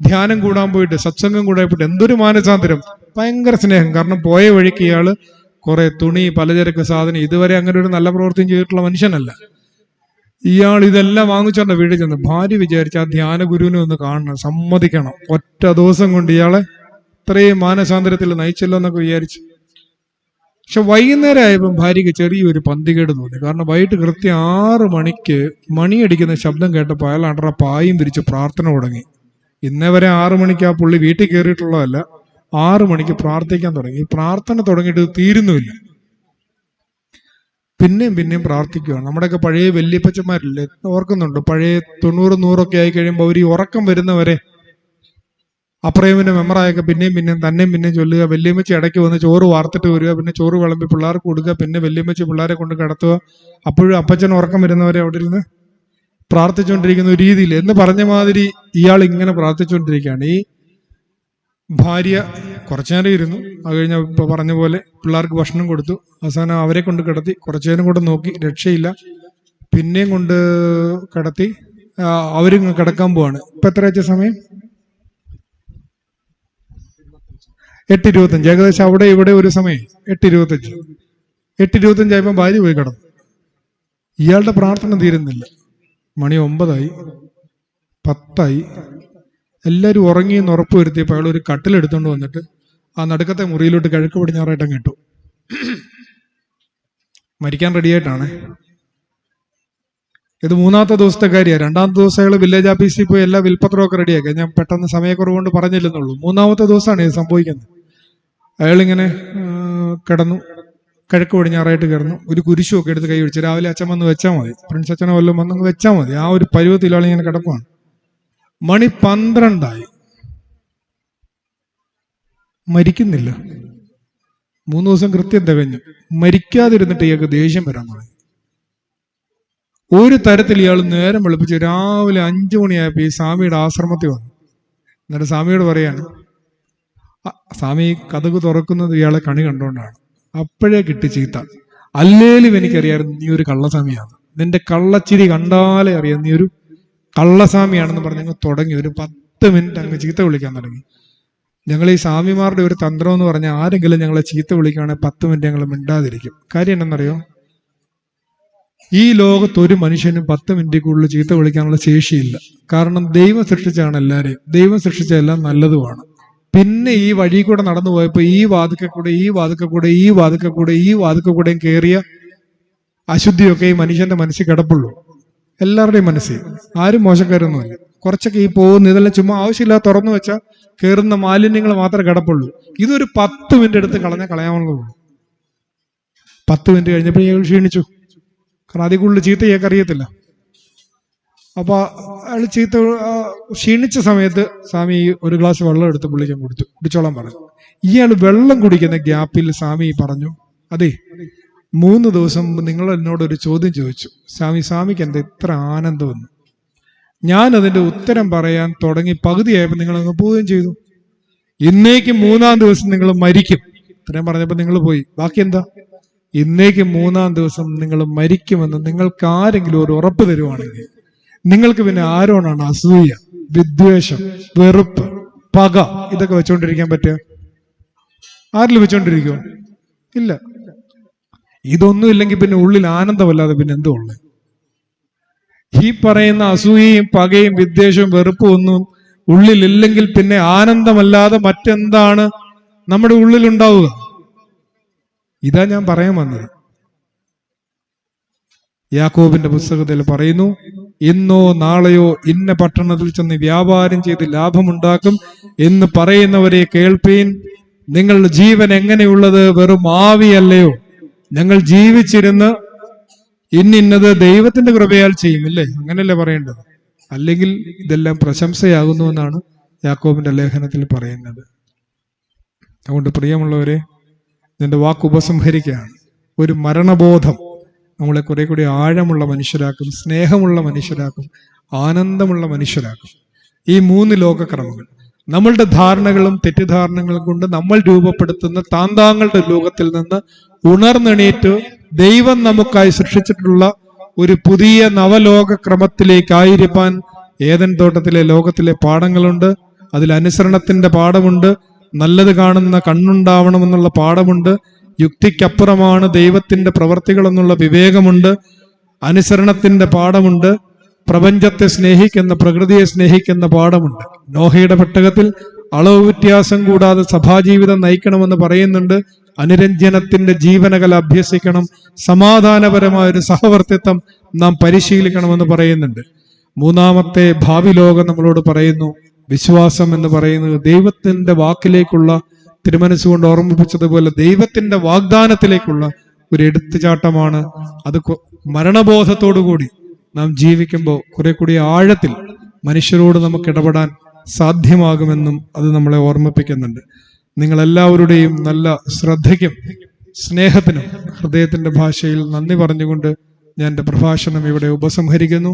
ധ്യാനം കൂടാൻ പോയിട്ട്, സത്സംഗം കൂടാൻ പോയിട്ട് എന്തൊരു മാനസാന്തരം, ഭയങ്കര സ്നേഹം. കാരണം പോയ വഴിക്ക് ഇയാള് കുറെ തുണി, പലചരക്ക് സാധനം, ഇതുവരെ അങ്ങനെ ഒരു നല്ല പ്രവൃത്തിയും ചെയ്തിട്ടുള്ള മനുഷ്യനല്ല. ഇയാൾ ഇതെല്ലാം വാങ്ങിച്ചോണ്ട വീട്ടിൽ ചെന്ന് ഭാര്യ വിചാരിച്ച ആ ധ്യാന ഗുരുവിനെ ഒന്ന് കാണണം, സമ്മതിക്കണം. ഒറ്റ ദിവസം കൊണ്ട് ഇയാളെ ഇത്രയും മാനസാന്തരത്തിൽ നയിച്ചല്ലോ എന്നൊക്കെ വിചാരിച്ചു. പക്ഷെ വൈകുന്നേരം ആയപ്പോൾ ഭാര്യയ്ക്ക് ചെറിയൊരു പന്തികേട് തോന്നി. കാരണം വൈകിട്ട് കൃത്യം 6 മണിക്ക് മണിയടിക്കുന്ന ശബ്ദം കേട്ടപ്പോൾ അയാൾ അടറ പായും വിരിച്ച് പ്രാർത്ഥന തുടങ്ങി. ഇന്നേ വരെ 6 മണിക്ക് ആ പുള്ളി വീട്ടിൽ കയറിയിട്ടുള്ളതല്ല, 6 മണിക്ക് പ്രാർത്ഥിക്കാൻ തുടങ്ങി. പ്രാർത്ഥന തുടങ്ങിയിട്ട് തീരുന്നുമില്ല. പിന്നെയും പ്രാർത്ഥിക്കുകയാണ്. നമ്മുടെയൊക്കെ പഴയ വല്യപ്പച്ചന്മാരില്ലേ, ഓർക്കുന്നുണ്ട്? പഴയ 90, 100 ആയി കഴിയുമ്പോൾ അവർ ഈ ഉറക്കം വരുന്നവരെ അപ്രേമിന്റെ മെമ്മറായൊക്കെ പിന്നെയും തന്നെയും ചൊല്ലുക. വല്യമ്മച്ചി ഇടയ്ക്ക് വന്ന് ചോറ് വാർത്തിട്ട് വരിക, പിന്നെ ചോറ് വിളമ്പി പിള്ളേർക്ക് കൊടുക്കുക, പിന്നെ വല്യമ്മച്ചി പിള്ളേരെ കൊണ്ട് കിടത്തുക. അപ്പോഴും അപ്പച്ചൻ ഉറക്കം വരുന്നവരെ അവിടെ ഇരുന്ന് പ്രാർത്ഥിച്ചുകൊണ്ടിരിക്കുന്ന ഒരു രീതിയിൽ എന്ന് പറഞ്ഞ മാതിരി ഇയാൾ ഇങ്ങനെ പ്രാർത്ഥിച്ചുകൊണ്ടിരിക്കുകയാണ്. ഈ ഭാര്യ കുറച്ചു നേരം ഇരുന്നു. അത് കഴിഞ്ഞ ഇപ്പൊ പറഞ്ഞ പോലെ പിള്ളേർക്ക് ഭക്ഷണം കൊടുത്തു. അവസാനം അവരെ കൊണ്ട് കിടത്തി. കുറച്ചു നേരം കൊണ്ട് നോക്കി, രക്ഷയില്ല. പിന്നെയും കൊണ്ട് കിടത്തി. അവരും കിടക്കാൻ പോവാണ്. ഇപ്പൊ എത്ര വെച്ച സമയം? 8:25. ഏകദേശം അവിടെ ഇവിടെ ഒരു സമയം 8:25 ആയപ്പോൾ ഭാര്യ പോയി കിടന്നു. ഇയാളുടെ പ്രാർത്ഥന തീരുന്നില്ല. മണി 9 ആയി, 10 ആയി. എല്ലാവരും ഉറങ്ങിയെന്ന് ഉറപ്പ് വരുത്തിയപ്പോൾ അയാൾ ഒരു കട്ടിലെടുത്തോണ്ട് വന്നിട്ട് ആ നടുക്കത്തെ മുറിയിലോട്ട് കിഴക്ക് പടിഞ്ഞാറായിട്ടങ്ങ് ഇട്ടു. മരിക്കാൻ റെഡിയായിട്ടാണ്. ഇത് 3-ാമത്തെ ദിവസത്തെ കാര്യമാണ്. 2-ാമത്തെ ദിവസം അയാൾ വില്ലേജ് ഓഫീസിൽ പോയി എല്ലാ വിൽപ്പത്രമൊക്കെ റെഡിയാക്കി. ഞാൻ പെട്ടെന്ന് സമയക്കുറവ് കൊണ്ട് പറഞ്ഞില്ലെന്നുള്ളൂ. 3-ാമത്തെ ദിവസമാണ് ഇത് സംഭവിക്കുന്നത്. അയാളിങ്ങനെ കിടന്നു, കിഴക്ക് പടിഞ്ഞാറായിട്ട് കിടന്നു. ഒരു കുരിശുമൊക്കെ എടുത്ത് കൈ പിടിച്ച് രാവിലെ അച്ഛൻ വന്ന് വെച്ചാൽ മതി, പ്രിൻസ് അച്ഛനോ വല്ലതും വന്നങ്ങ് വെച്ചാൽ മതി. ആ ഒരു പരുവത്തിൽ ആളിങ്ങനെ കിടക്കുവാണ്. മണി 12 ആയി. മരിക്കുന്നില്ല. 3 ദിവസം കൃത്യം തികഞ്ഞു. മരിക്കാതിരുന്നിട്ട് ഇയാൾക്ക് ദേഷ്യം വരാൻ തുടങ്ങി. ഒരു തരത്തിൽ ഇയാൾ നേരം വെളുപ്പിച്ച് രാവിലെ 5 മണിയായപ്പോൾ ഈ സ്വാമിയുടെ ആശ്രമത്തിൽ വന്നു. എന്നിട്ട് സ്വാമിയോട് പറയാണ്, സ്വാമി കതക് തുറക്കുന്നത് ഇയാളെ കണി കണ്ടുകൊണ്ടാണ്. അപ്പോഴേ കിട്ടി ചീത്ത. അല്ലേലും എനിക്കറിയാമായിരുന്നു നീ ഒരു കള്ളസ്വാമിയാണ്, നിന്റെ കള്ളച്ചിരി കണ്ടാലേ അറിയാം നീ ഒരു കള്ളസ്വാമിയാണെന്ന് പറഞ്ഞങ്ങ് തുടങ്ങി. ഒരു 10 മിനിറ്റ് അങ്ങ് ചീത്ത വിളിക്കാൻ തുടങ്ങി. ഞങ്ങൾ ഈ സ്വാമിമാരുടെ ഒരു തന്ത്രം എന്ന് പറഞ്ഞാൽ ആരെങ്കിലും ഞങ്ങളെ ചീത്ത വിളിക്കുകയാണെങ്കിൽ 10 മിനിറ്റ് ഞങ്ങൾ മിണ്ടാതിരിക്കും. കാര്യം എന്തെന്നറിയോ? ഈ ലോകത്ത് ഒരു മനുഷ്യനും 10 മിനിറ്റിൽ കൂടുതൽ ചീത്ത വിളിക്കാനുള്ള ശേഷിയില്ല. കാരണം ദൈവം സൃഷ്ടിച്ചാണ് എല്ലാവരെയും. ദൈവം സൃഷ്ടിച്ച എല്ലാം നല്ലതുമാണ്. പിന്നെ ഈ വഴി കൂടെ നടന്നു പോയപ്പോൾ ഈ വാതുക്ക കൂടെയും കയറിയ അശുദ്ധിയൊക്കെ ഈ മനുഷ്യന്റെ മനസ്സിൽ കിടപ്പുള്ളൂ. എല്ലാവരുടെയും മനസ്സിൽ. ആരും മോശക്കാരൊന്നുമില്ല. കുറച്ചൊക്കെ ഈ പോകുന്ന ഇതെല്ലാം ചുമ്മാ ആവശ്യമില്ലാതെ തുറന്നു വെച്ചാൽ കയറുന്ന മാലിന്യങ്ങൾ മാത്രമേ കിടപ്പുള്ളൂ. ഇതൊരു 10 മിനിറ്റ് എടുത്ത് കളയാവുന്നതുള്ളൂ. 10 മിനിറ്റ് കഴിഞ്ഞപ്പോൾ ഇയാൾ ക്ഷീണിച്ചു. കാരണം അതിൽ കൂടുതൽ ചീത്ത ഇയാൾക്ക് അറിയത്തില്ല. അപ്പൊ അയാൾ ചീത്ത ക്ഷീണിച്ച സമയത്ത് സ്വാമി ഒരു ഗ്ലാസ് വെള്ളം എടുത്ത് പുള്ളിക്കാൻ കൊടുത്തു, കുടിച്ചോളാൻ പറഞ്ഞു. ഇയാൾ വെള്ളം കുടിക്കുന്ന ഗ്യാപ്പിൽ സ്വാമി പറഞ്ഞു, അതെ 3 ദിവസം മുമ്പ് നിങ്ങൾ എന്നോടൊരു ചോദ്യം ചോദിച്ചു സ്വാമിക്ക് എന്താ ഇത്ര ആനന്ദമെന്ന്. ഞാൻ അതിന്റെ ഉത്തരം പറയാൻ തുടങ്ങി പകുതിയായപ്പോൾ നിങ്ങൾ അങ്ങ് പോവുകയും ചെയ്തു. ഇന്നേക്ക് 3-ാം ദിവസം നിങ്ങൾ മരിക്കും. ഇത്രയും പറഞ്ഞപ്പോൾ നിങ്ങൾ പോയി. ബാക്കി എന്താ? ഇന്നേക്ക് 3-ാം ദിവസം നിങ്ങൾ മരിക്കുമെന്ന് നിങ്ങൾക്ക് ആരെങ്കിലും ഒരു ഉറപ്പ് തരുവാണെങ്കിൽ നിങ്ങൾക്ക് പിന്നെ ആരോടാണ് അസൂയ, വിദ്വേഷം, വെറുപ്പ്, പക ഇതൊക്കെ വെച്ചോണ്ടിരിക്കാൻ പറ്റുക? ആരിലും വെച്ചോണ്ടിരിക്കുമോ? ഇല്ല. ഇതൊന്നും ഇല്ലെങ്കിൽ പിന്നെ ഉള്ളിൽ ആനന്ദമല്ലാതെ പിന്നെ എന്തോ ഉള്ളത്? ഈ പറയുന്ന അസൂയയും പകയും വിദ്വേഷവും വെറുപ്പും ഒന്നും ഉള്ളിലില്ലെങ്കിൽ പിന്നെ ആനന്ദമല്ലാതെ മറ്റെന്താണ് നമ്മുടെ ഉള്ളിലുണ്ടാവുക? ഇതാ ഞാൻ പറയാൻ വന്നത്. യാക്കോബിന്റെ പുസ്തകത്തിൽ പറയുന്നു, ഇന്നോ നാളെയോ ഇന്ന പട്ടണത്തിൽ ചെന്ന് വ്യാപാരം ചെയ്ത് ലാഭമുണ്ടാക്കും എന്ന് പറയുന്നവരെ കേൾപ്പീൻ. നിങ്ങളുടെ ജീവൻ എങ്ങനെയുള്ളത്? വെറും ആവിയല്ലയോ? ഞങ്ങൾ ജീവിച്ചിരുന്ന് ഇന്നത് ദൈവത്തിന്റെ കൃപയാൽ ചെയ്യും, ഇല്ലേ? അങ്ങനെയല്ലേ പറയേണ്ടത്? അല്ലെങ്കിൽ ഇതെല്ലാം പ്രശംസയാകുന്നു എന്നാണ് യാക്കോബിന്റെ ലേഖനത്തിൽ പറയുന്നത്. അതുകൊണ്ട് പ്രിയമുള്ളവരെ, ഇതിന്റെ വാക്ക് ഉപസംഹരിക്കുകയാണ്. ഒരു മരണബോധം നമ്മളെ കുറെ കൂടി ആഴമുള്ള മനുഷ്യരാക്കും, സ്നേഹമുള്ള മനുഷ്യരാക്കും, ആനന്ദമുള്ള മനുഷ്യരാക്കും. ഈ 3 ലോകക്രമങ്ങൾ നമ്മളുടെ ധാരണകളും തെറ്റിദ്ധാരണകളും കൊണ്ട് നമ്മൾ രൂപപ്പെടുത്തുന്ന താന്താങ്ങളുടെ ലോകത്തിൽ നിന്ന് ഉണർന്നെണീറ്റ് ദൈവം നമുക്കായി സൃഷ്ടിച്ചിട്ടുള്ള ഒരു പുതിയ നവലോക ക്രമത്തിലേക്കായിരിക്കാൻ ഏദൻ തോട്ടത്തിലെ ലോകത്തിലെ പാഠങ്ങളുണ്ട്. അതിൽ അനുസരണത്തിന്റെ പാഠമുണ്ട്, നല്ലത് കാണുന്ന കണ്ണുണ്ടാവണമെന്നുള്ള പാഠമുണ്ട്, യുക്തിക്കപ്പുറമാണ് ദൈവത്തിന്റെ പ്രവർത്തികൾ എന്നുള്ള വിവേകമുണ്ട്, അനുസരണത്തിന്റെ പാഠമുണ്ട്, പ്രപഞ്ചത്തെ സ്നേഹിക്കുന്ന, പ്രകൃതിയെ സ്നേഹിക്കുന്ന പാഠമുണ്ട്. നോഹയുടെ പെട്ടകത്തിൽ അളവ് വ്യത്യാസം കൂടാതെ സഭാജീവിതം നയിക്കണമെന്ന് പറയുന്നുണ്ട്. അനുരഞ്ജനത്തിന്റെ ജീവനകല അഭ്യസിക്കണം, സമാധാനപരമായ ഒരു സഹവർത്തിത്വം നാം പരിശീലിക്കണമെന്ന് പറയുന്നുണ്ട്. 3-ാമത്തെ ഭാവി ലോകം നമ്മളോട് പറയുന്നു, വിശ്വാസം എന്ന് പറയുന്നത് ദൈവത്തിന്റെ വാക്കിലേക്കുള്ള, തിരുമനസ്സുകൊണ്ട് ഓർമ്മിപ്പിച്ചതുപോലെ ദൈവത്തിന്റെ വാഗ്ദാനത്തിലേക്കുള്ള ഒരു എടുത്തുചാട്ടമാണ്. അത് മരണബോധത്തോടുകൂടി നാം ജീവിക്കുമ്പോൾ കുറെ കൂടി ആഴത്തിൽ മനുഷ്യരോട് നമുക്ക് ഇടപെടാൻ സാധ്യമാകുമെന്നും അത് നമ്മളെ ഓർമ്മിപ്പിക്കുന്നുണ്ട്. നിങ്ങളെല്ലാവരുടെയും നല്ല ശ്രദ്ധയ്ക്കും സ്നേഹത്തിനും ഹൃദയത്തിന്റെ ഭാഷയിൽ നന്ദി പറഞ്ഞുകൊണ്ട് ഞാൻ എൻ്റെ പ്രഭാഷണം ഇവിടെ ഉപസംഹരിക്കുന്നു.